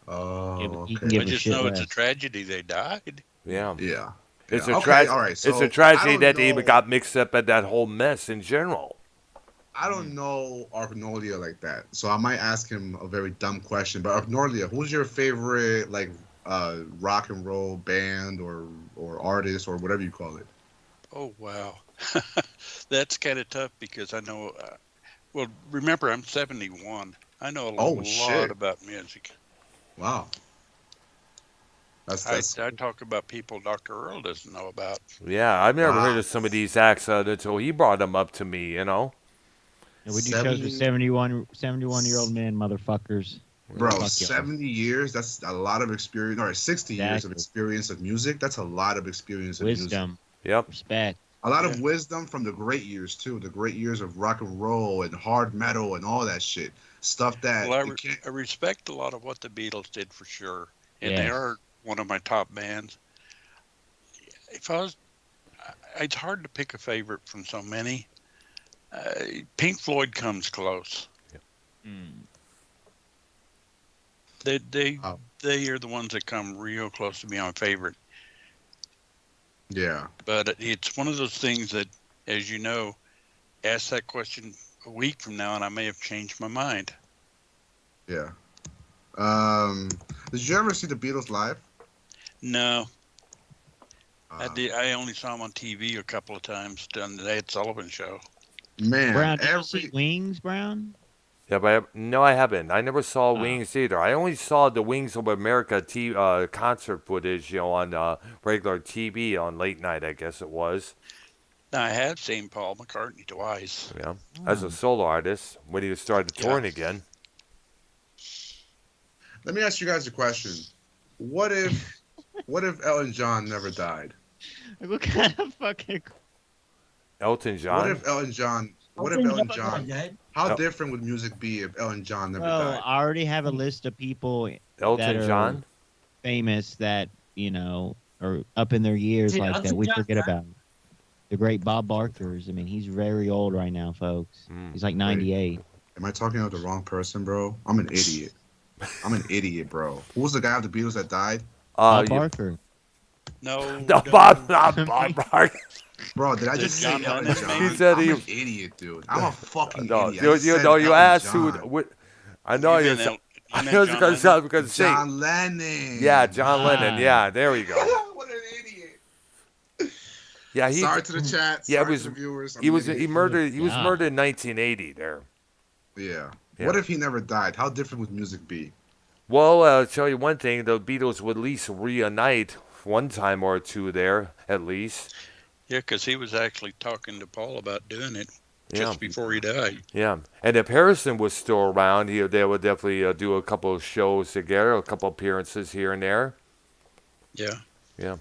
Oh, He can okay. give I a just shit know it's a less. tragedy they died. Yeah. Yeah. It's Yeah. a Okay, tragedy. all right, It's so a tragedy I don't that they even know- got mixed up in that whole mess in general. I don't know Arknolia like that, so I might ask him a very dumb question. But Arknolia, who's your favorite like rock and roll band or artist or whatever you call it? Oh wow, that's kind of tough because I know. Well, remember I'm 71. I know a lot shit. about music. Wow. That's I talk about people Dr. Earl doesn't know about. Yeah, I've never Wow. heard of some of these acts until he brought them up to me. You know. And we do shows with 71-year-old men, motherfuckers. bro, Fuck y'all. 70 years. That's a lot of experience. Or 60 years of Exactly. experience of music. That's a lot of experience of music. Wisdom, Yep. respect. A lot of wisdom from the great years too. The great years of rock and roll and hard metal and all that shit. Stuff that Well, you can't. I respect a lot of what the Beatles did for sure, and they Yes. are one of my top bands. If I was, it's hard to pick a favorite from so many. Pink Floyd comes close. They Oh. they are the ones that come real close to being my favorite. Yeah. But it's one of those things that, as you know, ask that question a week from now, and I may have changed my mind. Yeah. Did you ever see the Beatles live? No, I Uh, did. I only saw them on TV a couple of times on the Ed Sullivan Show. Man, Brown, did you every see Wings, Brown? Yeah, but no, I haven't. I never saw Oh. Wings either. I only saw the Wings of America concert footage, on regular TV on late night, I guess it was. Now, I have seen Paul McCartney twice. Yeah, as a solo artist when he started touring again. Let me ask you guys a question. What if Elton John never died? Like, what kind of fucking... Elton John. What if Elton John? How different would music be if Elton John never Well, died? I already have a list of people Elton that are John? famous that, are up in their years Did like that Elton we John forget die? about. The great Bob Barker's. I mean, he's very old right now, folks. Mm. He's like 98. Am I talking about the wrong person, bro? I'm an idiot. I'm an idiot, bro. Who was the guy of the Beatles that died? Bob Barker. No, No, Bob Barker. Bro, did I Did just John say Elton Lennon, John? maybe? He said I'm he- an idiot, dude. I'm a fucking No, idiot. I you just said know, you Elton asked John. who. I know You you. meant I meant was John going Lennon? to say. John Lennon. Yeah, John Ah. Lennon. Yeah, there we go. What an idiot. Yeah, he. Sorry to the chat. Yeah, it Sorry was- to the viewers. I'm He an was. idiot. He murdered. He was Yeah. murdered in 1980. There. Yeah. Yeah. What if he never died? How different would music be? Well, I'll tell you one thing: the Beatles would at least reunite one time or two there, at least. Yeah, because he was actually talking to Paul about doing it Yeah. just before he died. Yeah, and if Harrison was still around, they would definitely do a couple of shows together, a couple appearances here and there. Yeah.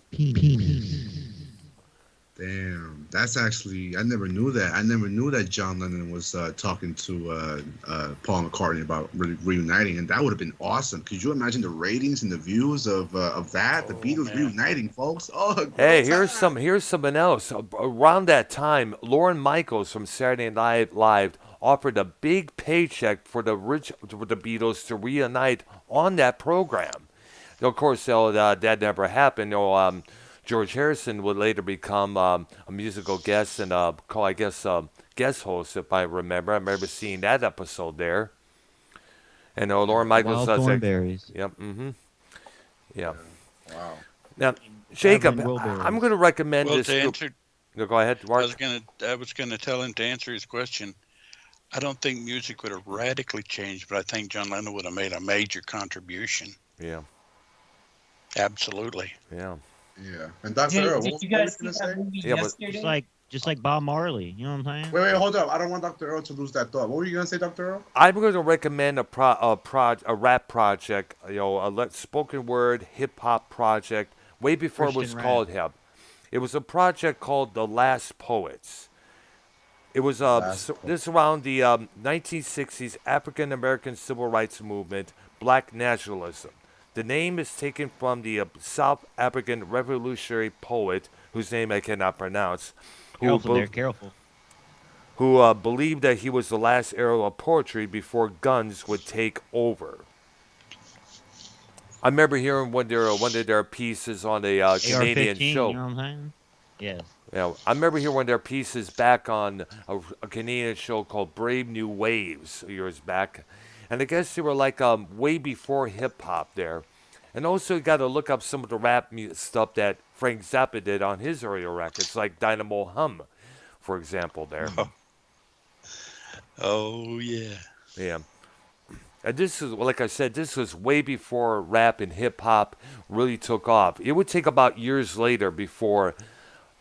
Damn, that's actually I never knew that. I never knew that John Lennon was talking to Paul McCartney about reuniting, and that would have been awesome. Could you imagine the ratings and the views of that? The Oh, Beatles man. reuniting, folks. Oh, Hey, great time. here's something else. Around that time, Lorne Michaels from Saturday Night Live offered a big paycheck for the Beatles to reunite on that program. Of course, that never happened. George Harrison would later become a musical guest and guest host, if I remember. I remember seeing that episode there. And Lorne Michaels Wild does that. thornberries. Yep. Mm-hmm. Yeah. Wow. Now, Jacob, Reverend Wilburys. I'm going to recommend Well, this. to answer, No, go ahead, I Mark. was gonna tell him to answer his question. I don't think music would have radically changed, but I think John Lennon would have made a major contribution. Yeah. Absolutely. Yeah. Yeah. And Dr. Did, Earl, did what you were you guys see gonna that say? movie Yeah, but- yesterday? Just like Just like Bob Marley. You know what I'm saying? Wait, hold up. I don't want Dr. Earl to lose that thought. What were you gonna say, Dr. Earl? I'm going to recommend a rap project, a spoken word hip hop project, way before it was Christian called hip. It was a project called The Last Poets. It was this around the 1960s African American Civil Rights Movement, Black nationalism. The name is taken from the South African revolutionary poet, whose name I cannot pronounce, Careful there, careful. who believed that he was the last era of poetry before guns would take over. I remember hearing one of their pieces on a Canadian AR-15, show. you know what I'm saying? Yes. Yeah, I remember hearing one of their pieces back on a Canadian show called Brave New Waves years back. And I guess they were like way before hip hop there. And also you got to look up some of the rap stuff that Frank Zappa did on his earlier records, like Dynamo Hum, for example there. Oh yeah. Yeah. And this is, like I said, this was way before rap and hip hop really took off. It would take about years later before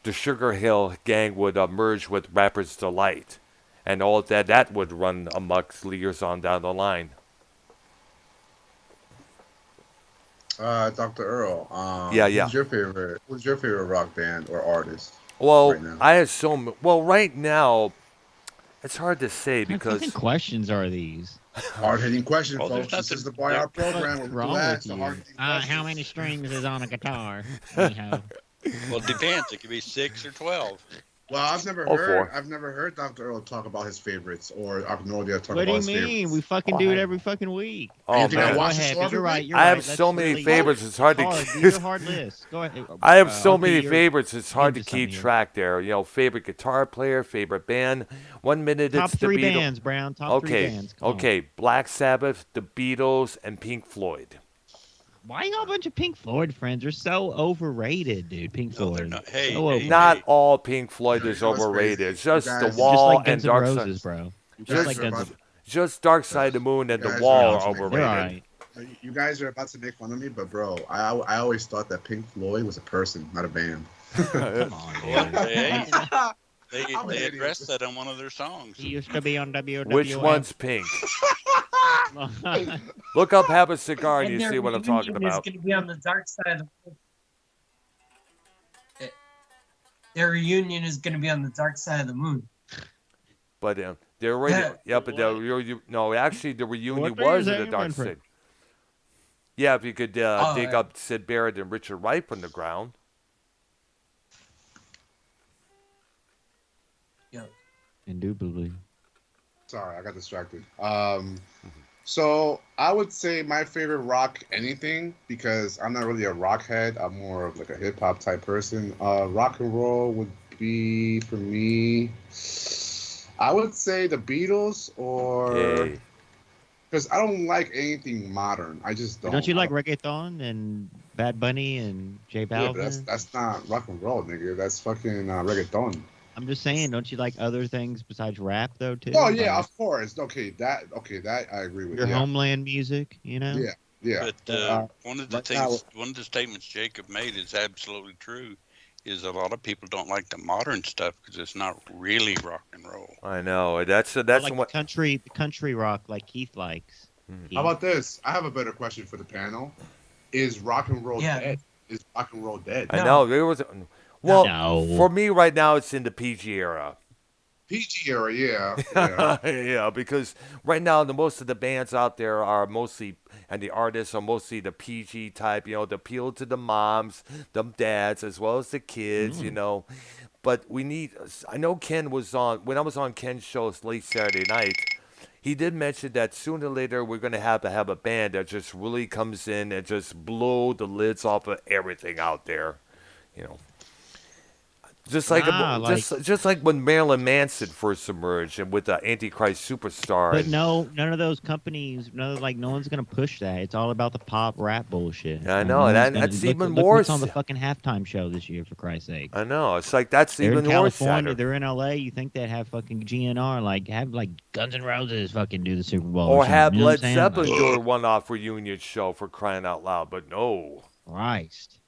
the Sugar Hill Gang would merge with Rapper's Delight. And all that would run amok years on down the line. Dr. Earl. Yeah. Who's your favorite rock band or artist? Well, Right now. I assume, right now, it's hard to say What because fucking questions are these? Hard-hitting question, Well, there's folks. This is the nothing- Boy Art program. What's We're wrong relaxed. with The you? hard-hitting How questions. many strings is on a guitar? Anyhow. Well, it depends. It could be 6 or 12. Well, I've never heard Dr. Earl talk about his favorites or Arknolia talk What about do you his mean? favorites. We fucking do it every fucking week. Oh, You think I man. watch the Go show ahead, every you're right. week? You're I right. have That's so many really favorites, it's hard to hard. keep. These are hard lists. Go ahead. I have so I'll many be your- favorites, it's hard to into something keep here. track there. Favorite guitar player, favorite band. 1 minute Top it's the three Beatles. bands, Brown. Top three bands. Come on. Okay. Black Sabbath, the Beatles, and Pink Floyd. Why y'all a bunch of Pink Floyd friends? They're so overrated, dude. Pink No, Floyd. they're not. Hey, So hey, over- Not all Pink Floyd is You know what's overrated. crazy? It's just You The guys- Just Wall like and Guns N' Dark Roses, Side. bro. You Just guys like are Guns about N' Just Dark Side of the Moon and You The guys Wall are are about to make- They're overrated. alright. You guys are about to make fun of me, but bro, I always thought that Pink Floyd was a person, not a band. Come on, Well, dude. hey, they I'm an idiot. addressed that on one of their songs. He used to be on WWF. Which one's pink? Look up Have a Cigar and you their see what I'm reunion talking is about. going to be on the dark side of the Their reunion is going to be on the dark side of the moon. But the already, Yeah. but no, actually the reunion What are you was in the saying, Dark Manfred? Side. Yeah, if you could dig yeah. up Sid Barrett and Richard Wright from the ground. Indubitably. Sorry, I got distracted. So I would say my favorite rock anything, because I'm not really a rock head. I'm more of like a hip hop type person. Rock and roll would be for me. I would say the Beatles, or Yay. because I don't like anything modern. I just don't. Don't you like reggaeton and Bad Bunny and J Yeah, but Balvin? that's not rock and roll, nigga. That's fucking reggaeton. I'm just saying, don't you like other things besides rap though too? Oh yeah, Like of course. That I agree with. your Yeah, homeland music, you know? yeah, yeah. But one of the right now- things, one of the statements Jacob made is absolutely true. Is a lot of people don't like the modern stuff because it's not really rock and roll. I know. That's like what. the country rock like Keith likes. How about this? I have a better question for the panel. Is rock and roll Yeah. dead? Is rock and roll dead? I know there was. Well, No. for me right now, it's in the PG era. PG era, yeah. yeah. Yeah, because right now most of the bands out there are mostly, and the artists are mostly the PG type, the appeal to the moms, the dads, as well as the kids, But we need. I know Ken was on when I was on Ken's show late Saturday night. He did mention that sooner or later we're going to have a band that just really comes in and just blow the lids off of everything out there, Just like, just like when Marilyn Manson first emerged and with the Antichrist Superstar. But no, none of those companies, no one's gonna push that. It's all about the pop rap bullshit. Yeah, I And know, no and one's that's gonna- even look more what's on the sad. fucking halftime show this year, for Christ's sake. I know. It's like that's They're even in more California. sadder. They're in LA. You think they'd have fucking GNR, have Guns N' Roses fucking do the Super Bowl, Or something, have you know what Led I'm saying? Zeppelin Like, do a one-off reunion show for crying out loud, but no. Christ.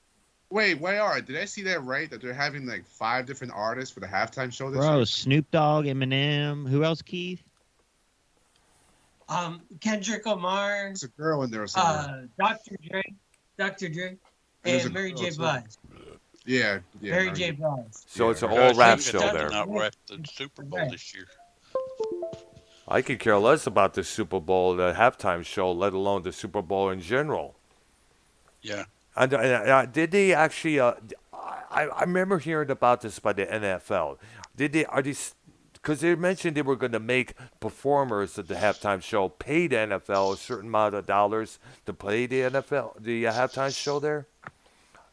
Wait, did I see that right? That they're having like 5 different artists for the halftime show this Bro, year? Snoop Dogg, Eminem, who else, Keith? Kendrick Lamar, There's a girl in there or something. Dr. Dre, there's a and Mary girl, J. too. Blige. Yeah. Mary J. Blige. So it's an Yeah. all rap Gosh, show did there. not rep the Super Bowl Right. this year. I could care less about the Super Bowl, the halftime show, let alone the Super Bowl in general. Yeah. And did they actually? I remember hearing about this by the NFL. Did they? Are these? Because they mentioned they were going to make performers at the halftime show pay the NFL a certain amount of dollars to play the NFL, the halftime show there.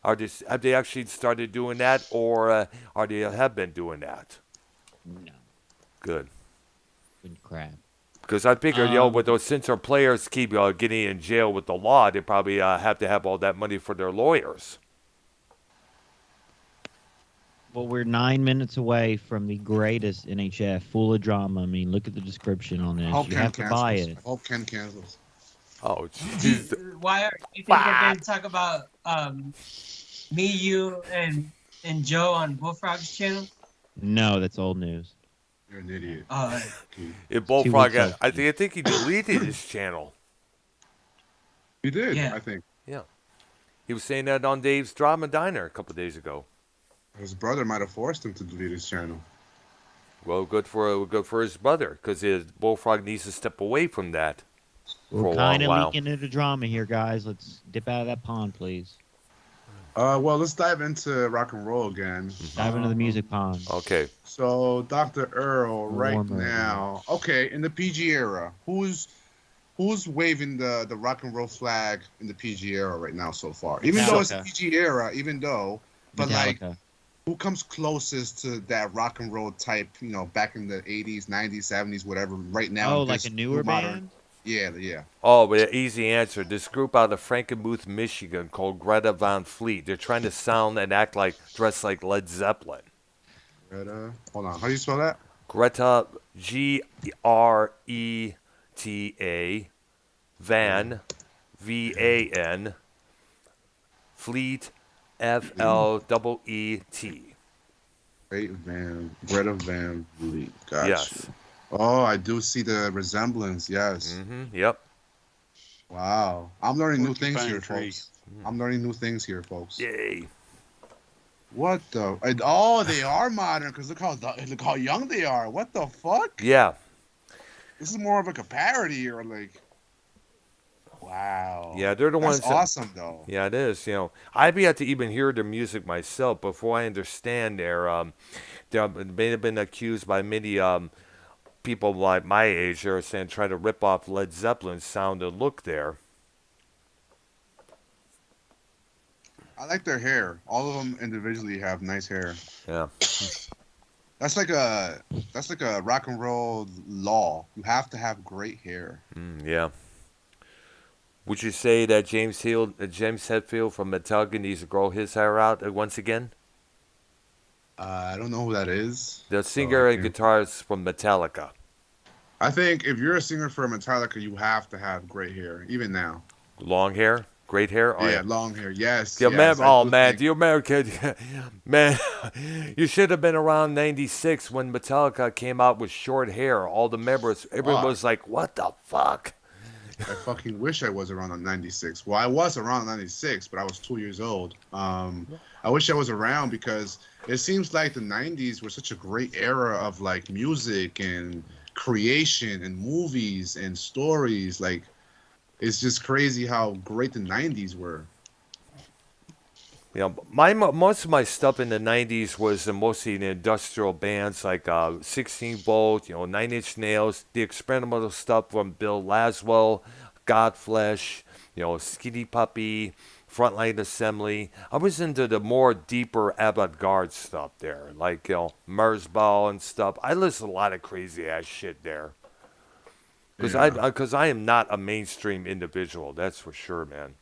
Have they actually started doing that, or are they have been doing that? No. Good. Good crap. Because I figured, with those, since our players keep getting in jail with the law, they probably have to have all that money for their lawyers. Well, we're 9 minutes away from the greatest NHF, full of drama. I mean, look at the description on this. Hope You Ken have to buy cancels. it. Hope Ken cancels. Oh, jeez. Why do you think they're going to talk about me, you, and Joe on Bullfrog's channel? No, that's old news. You're an idiot. If Bullfrog, 2 weeks old. I think he deleted his channel. He did, Yeah. I think. Yeah. He was saying that on Dave's Drama Diner a couple of days ago. His brother might have forced him to delete his channel. Well, good for his brother, because his Bullfrog needs to step away from that for We're a long kind of while. leaking into drama here, guys. Let's dip out of that pond, please. Well, let's dive into rock and roll again. Dive into the music pond. Okay. So, Dr. Earl, right Warmer, now, okay, in the PG era, who's waving the rock and roll flag in the PG era right now so far? Even though it's the Metallica. PG era, but like, Metallica. who comes closest to that rock and roll type, back in the 80s, 90s, 70s, whatever, right now? Oh, in like this a newer modern- band? Yeah. Oh, but an easy answer. This group out of Frankenmuth, Michigan, called Greta Van Fleet. They're trying to sound and dress like Led Zeppelin. Greta, hold on, how do you spell that? Greta, Greta, Van, VAN, Fleet, FLEET. Greta Van Fleet. Gotcha. Yes. Oh, I do see the resemblance. Yes. Yep. Wow. I'm learning new things Porcupine here, tree. folks. I'm learning new things here, folks. Yay. What the? Oh, they are modern because look how young they are. What the fuck? Yeah. This is more of like a parody or like. Wow. Yeah, they're the That's ones. that- awesome though. Yeah, it is. I've yet to even hear their music myself before I understand they've been accused by many people like my age. They're saying trying to rip off Led Zeppelin's sound and look there. I like their hair. All of them individually have nice hair. Yeah. That's like a rock and roll law. You have to have great hair. Yeah. Would you say that James Hetfield from Metallica needs to grow his hair out once again? I don't know who that is. The singer and can't- guitarist from Metallica. I think if you're a singer for Metallica, you have to have great hair, even now. Long hair? Great hair? Oh, yeah, long hair. Yes. Yeah, yes, man, I do man, think- do you remember, man, you should have been around 96 when Metallica came out with short hair. All the members, everyone Fuck. was like, what the fuck? I fucking wish I was around on 96. Well, I was around 96, but I was 2 years old. I wish I was around because it seems like the 90s were such a great era of like music and creation and movies and stories. Like, it's just crazy how great the 90s were. Most of my stuff in the 90s was mostly the industrial bands like 16 Volt, 9 Inch Nails, the experimental stuff from Bill Laswell, Godflesh, Skinny Puppy, Frontline Assembly. I was into the more deeper avant-garde stuff there, like Merzbow and stuff. I listened to a lot of crazy ass shit there. Because I am not a mainstream individual, that's for sure, man.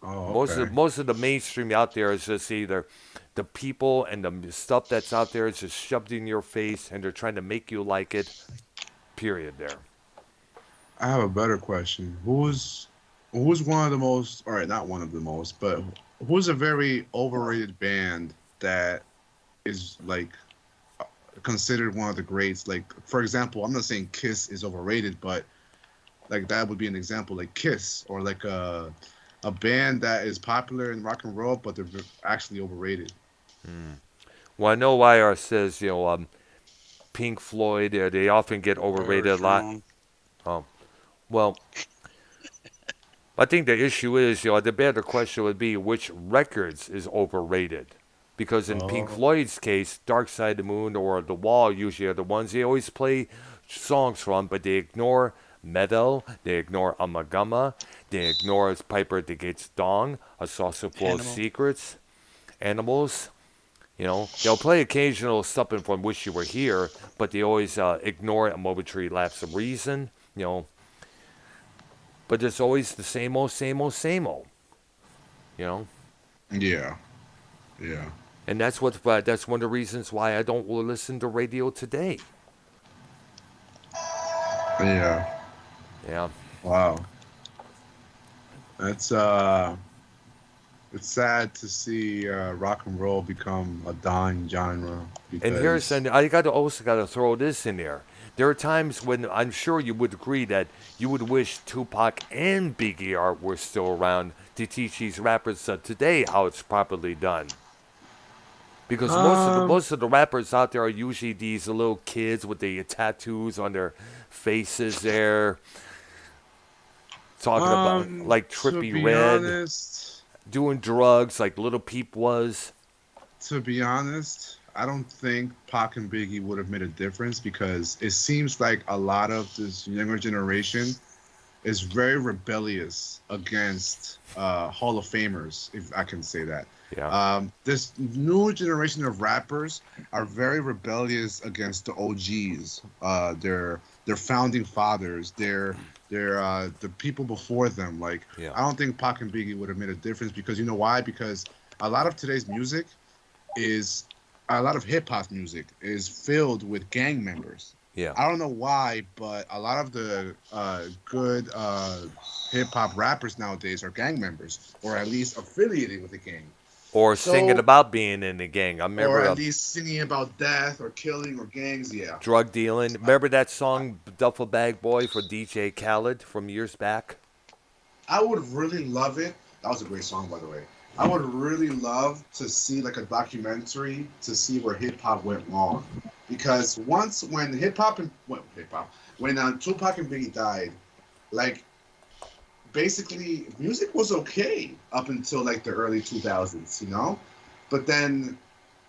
Oh, okay. Most of the mainstream out there is just either the people and the stuff that's out there is just shoved in your face and they're trying to make you like it. Period. There. I have a better question. Who's who's one of the most, all right, not one of the most, but who's a very overrated band that is like considered one of the greats? Like, for example, I'm not saying Kiss is overrated, but like that would be an example, like Kiss, or like a band that is popular in rock and roll, but they're actually overrated. Well, I know YR says, Pink Floyd, they often get overrated a lot. Strong. Oh, well, I think the issue is, the better question would be which records is overrated. Because in Pink Floyd's case, Dark Side of the Moon or The Wall usually are the ones they always play songs from, but they ignore Meadow, they ignore Amagama, they ignore Piper at the Gates Dawn, A Saucer Full of Animal. Secrets, Animals. They'll play occasional something from Wish You Were Here, but they always ignore a momentary lapse of reason. But it's always the same old, same old, same old. Yeah. And that's one of the reasons why I don't listen to radio today. Yeah. Yeah. Wow. That's it's sad to see rock and roll become a dying genre. Because And I also gotta throw this in there. There are times when I'm sure you would agree that you would wish Tupac and Biggie Art were still around to teach these rappers today how it's properly done. Because most of the rappers out there are usually these little kids with the tattoos on their faces there, talking about like to Trippie be Red, honest, doing drugs like Little Peep was. to be honest, I don't think Pac and Biggie would have made a difference, because it seems like a lot of this younger generation is very rebellious against Hall of Famers, if I can say that. Yeah. This new generation of rappers are very rebellious against the OGs, their founding fathers, their the people before them. Like, Yeah. I don't think Pac and Biggie would have made a difference, because you know why? Because a lot of today's music a lot of hip hop music is filled with gang members. Yeah. I don't know why, but a lot of the good hip hop rappers nowadays are gang members, or at least affiliated with a gang. Or So- singing about being in the gang. I Or remember at least singing about death or killing or gangs. Yeah. drug dealing. Remember that song Duffel Bag Boy for DJ Khaled from years back? I would really love it. That was a great song, by the way. I would really love to see like a documentary to see where hip hop went wrong, because when Tupac and Biggie died, like basically music was okay up until like the early 2000s, but then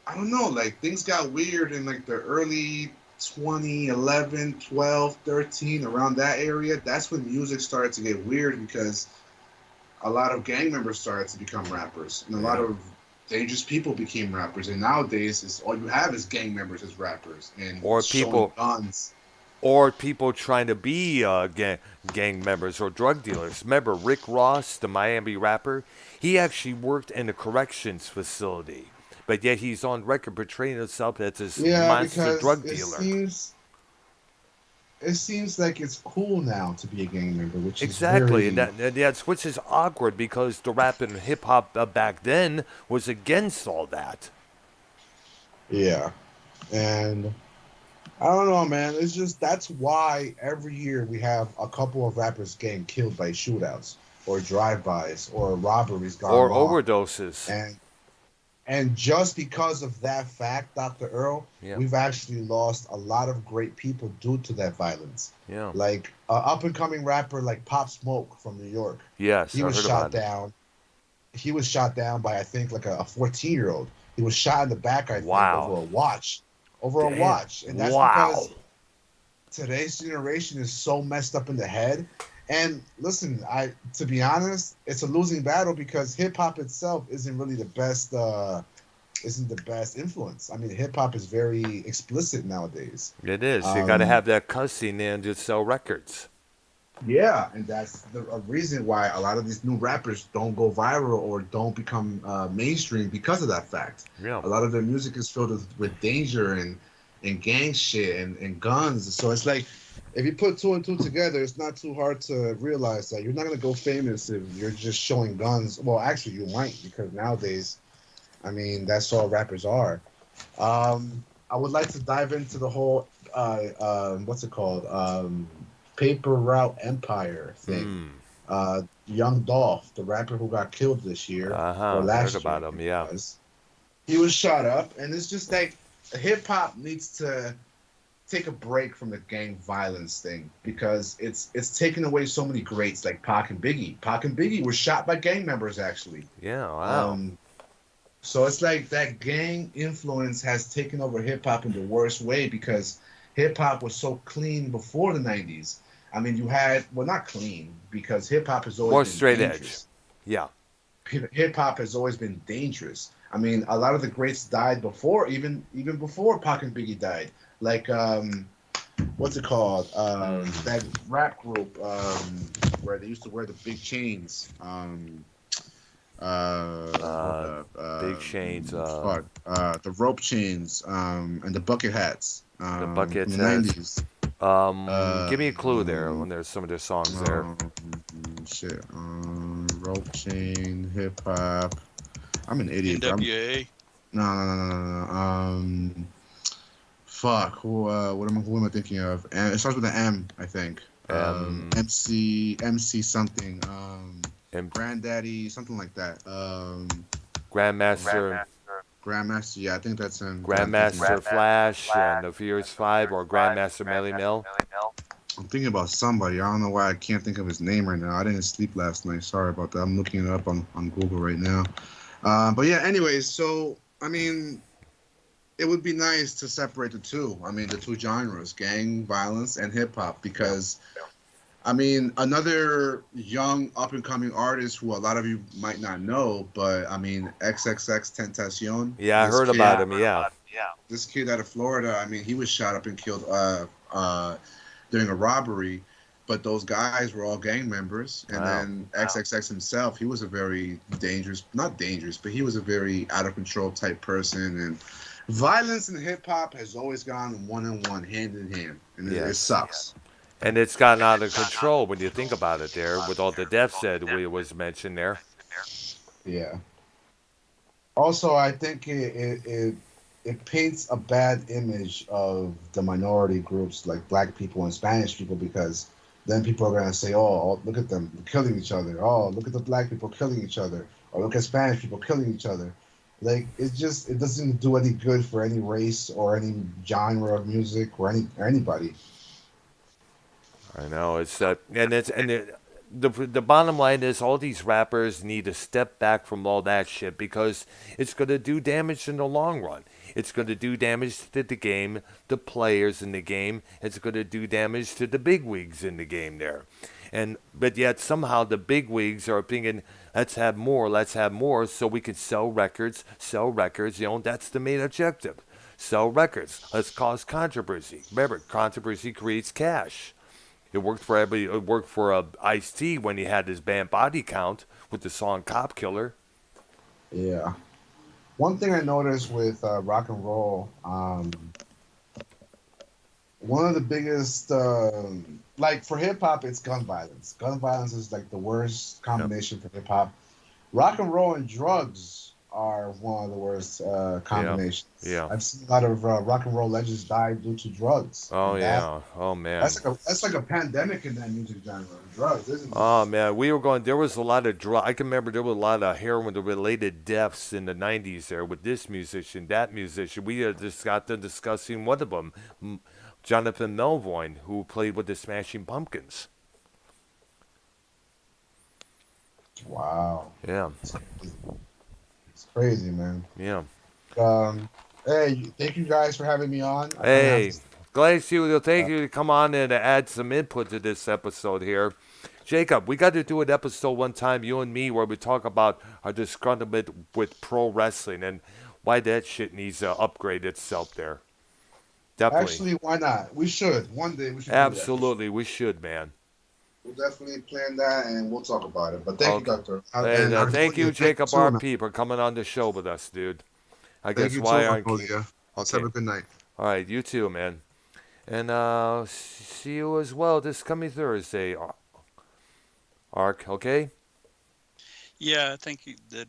I don't know, like things got weird in like the early 2011, 12, 13, around that area. That's when music started to get weird, because a lot of gang members started to become rappers, and a lot of dangerous people became rappers. And nowadays, it's all you have is gang members as rappers, and Or showing people- guns. Or people trying to be gang members or drug dealers. Remember Rick Ross, the Miami rapper? He actually worked in a corrections facility, but yet he's on record portraying himself as this monster because drug it dealer. seems like it's cool now to be a gang member, which Exactly, is very, and that's which is awkward because the rap and hip hop back then was against all that. yeah. And I don't know, man. It's just that's why every year we have a couple of rappers getting killed by shootouts or drive-bys or robberies gone Or wrong. overdoses. And just because of that fact, Dr. Earl, Yeah. we've actually lost a lot of great people due to that violence. Yeah. Like up-and-coming rapper like Pop Smoke from New York. Yes, He I was heard shot about it. down. He was shot down by, I think, like a 14-year-old. He was shot in the back, I think, Wow. over a watch. Damn. And that's Wow. because today's generation is so messed up in the head. And listen, to be honest, it's a losing battle, because hip hop itself isn't really the best influence. I mean, hip hop is very explicit nowadays. It is. You got to Um, have that cussing and just sell records. Yeah, and that's a reason why a lot of these new rappers don't go viral or don't become mainstream, because of that fact. Yeah. A lot of their music is filled with danger and gang shit and guns. So it's like if you put two and two together, it's not too hard to realize that you're not gonna go famous if you're just showing guns. Well, actually, you might, because nowadays, I mean, that's all rappers are. I would like to dive into the whole what's it called? Paper Route Empire thing. Young Dolph, the rapper who got killed this year or last Heard about year, him, yeah. he was shot up, and it's just like hip hop needs to take a break from the gang violence thing, because it's taken away so many greats like Pac and Biggie. Pac and Biggie were shot by gang members, actually. Yeah, wow. So it's like that gang influence has taken over hip hop in the worst way, because hip hop was so clean before the 90s. I mean, you had, well, not clean, because hip hop has always More been straight dangerous. edge. Yeah. Hip hop has always been dangerous. I mean, a lot of the greats died before, even before Pac and Biggie died. Like, what's it called? That rap group where they used to wear the big chains. Big chains. The rope chains and the bucket hats. The bucket from the hats. 90s. Give me a clue there when there's some of their songs there. Shit. Rope chain, hip hop. I'm an idiot. NWA. No. Fuck. Who am I thinking of? And it starts with an M, I think. MC something. Granddaddy, something like that. Grandmaster, yeah, I think that's him. Grandmaster Flash and the Furious Five, or Grandmaster Melly Mel. I'm thinking about somebody. I don't know why I can't think of his name right now. I didn't sleep last night. Sorry about that. I'm looking it up on Google right now. But yeah, anyways, so, I mean, it would be nice to separate the two. I mean, the two genres, gang violence and hip hop, because, I mean, another young up-and-coming artist who a lot of you might not know, but, I mean, Xxx Tentacion. Yeah, I heard about him, yeah. This kid out of Florida, I mean, he was shot up and killed during a robbery, but those guys were all gang members. And then Xxx himself, he was a very not dangerous, but he was a very out-of-control type person. And violence in hip-hop has always gone one-on-one, hand-in-hand. And it sucks. And it's gotten out of control when you think about it there, with all the deaths that was mentioned there. Yeah. Also, I think it paints a bad image of the minority groups like black people and Spanish people, because then people are going to say, oh, look at them killing each other. Oh, look at the black people killing each other. Or look at Spanish people killing each other. Like, it doesn't do any good for any race or any genre of music or anybody. I know, the bottom line is all these rappers need to step back from all that shit, because it's going to do damage in the long run. It's going to do damage to the game, the players in the game. It's going to do damage to the bigwigs in the game there. But yet somehow the bigwigs are thinking, let's have more so we can sell records. That's the main objective. Sell records. Let's cause controversy. Remember, controversy creates cash. It worked for everybody. It worked for Ice-T when he had his band Body Count with the song Cop Killer. Yeah. One thing I noticed with rock and roll, one of the biggest, like for hip hop, it's gun violence. Gun violence is like the worst combination for hip hop. Rock and roll and drugs are one of the worst combinations. Yeah. I've seen a lot of rock and roll legends die due to drugs. Oh, yeah. Oh, man. That's like a pandemic in that music genre. Drugs, isn't it? Oh, man. There was a lot of I can remember there was a lot of heroin-related deaths in the 90s there with this musician, that musician. We just got done discussing one of them, Jonathan Melvoyne, who played with the Smashing Pumpkins. Wow. Yeah. It's crazy, man. Yeah. Hey, thank you guys for having me on. Hey, glad to thank you to come on and add some input to this episode here. Jacob, we got to do an episode one time, you and me, where we talk about our disgruntlement with pro wrestling and why that shit needs to upgrade itself there. Definitely. Actually, why not? We should. One day we should. Absolutely, we should, man. We'll definitely plan that, and we'll talk about it. But thank you, Doctor. Thank you, Jacob RP, for coming on the show with us, dude. I guess why Arnolia. Have a good night. All right, you too, man. And see you as well this coming Thursday, Ark. Okay. Yeah, I think that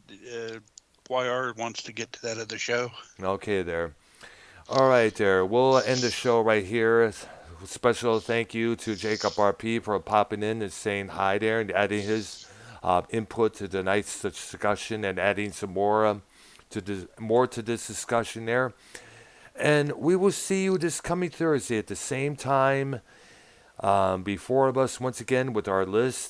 YR wants to get to that other show. Okay, there. All right, there. We'll end the show right here. Special thank you to Jacob RP for popping in and saying hi there and adding his input to tonight's discussion and adding some more to this discussion there. And we will see you this coming Thursday at the same time. Before of us once again with our list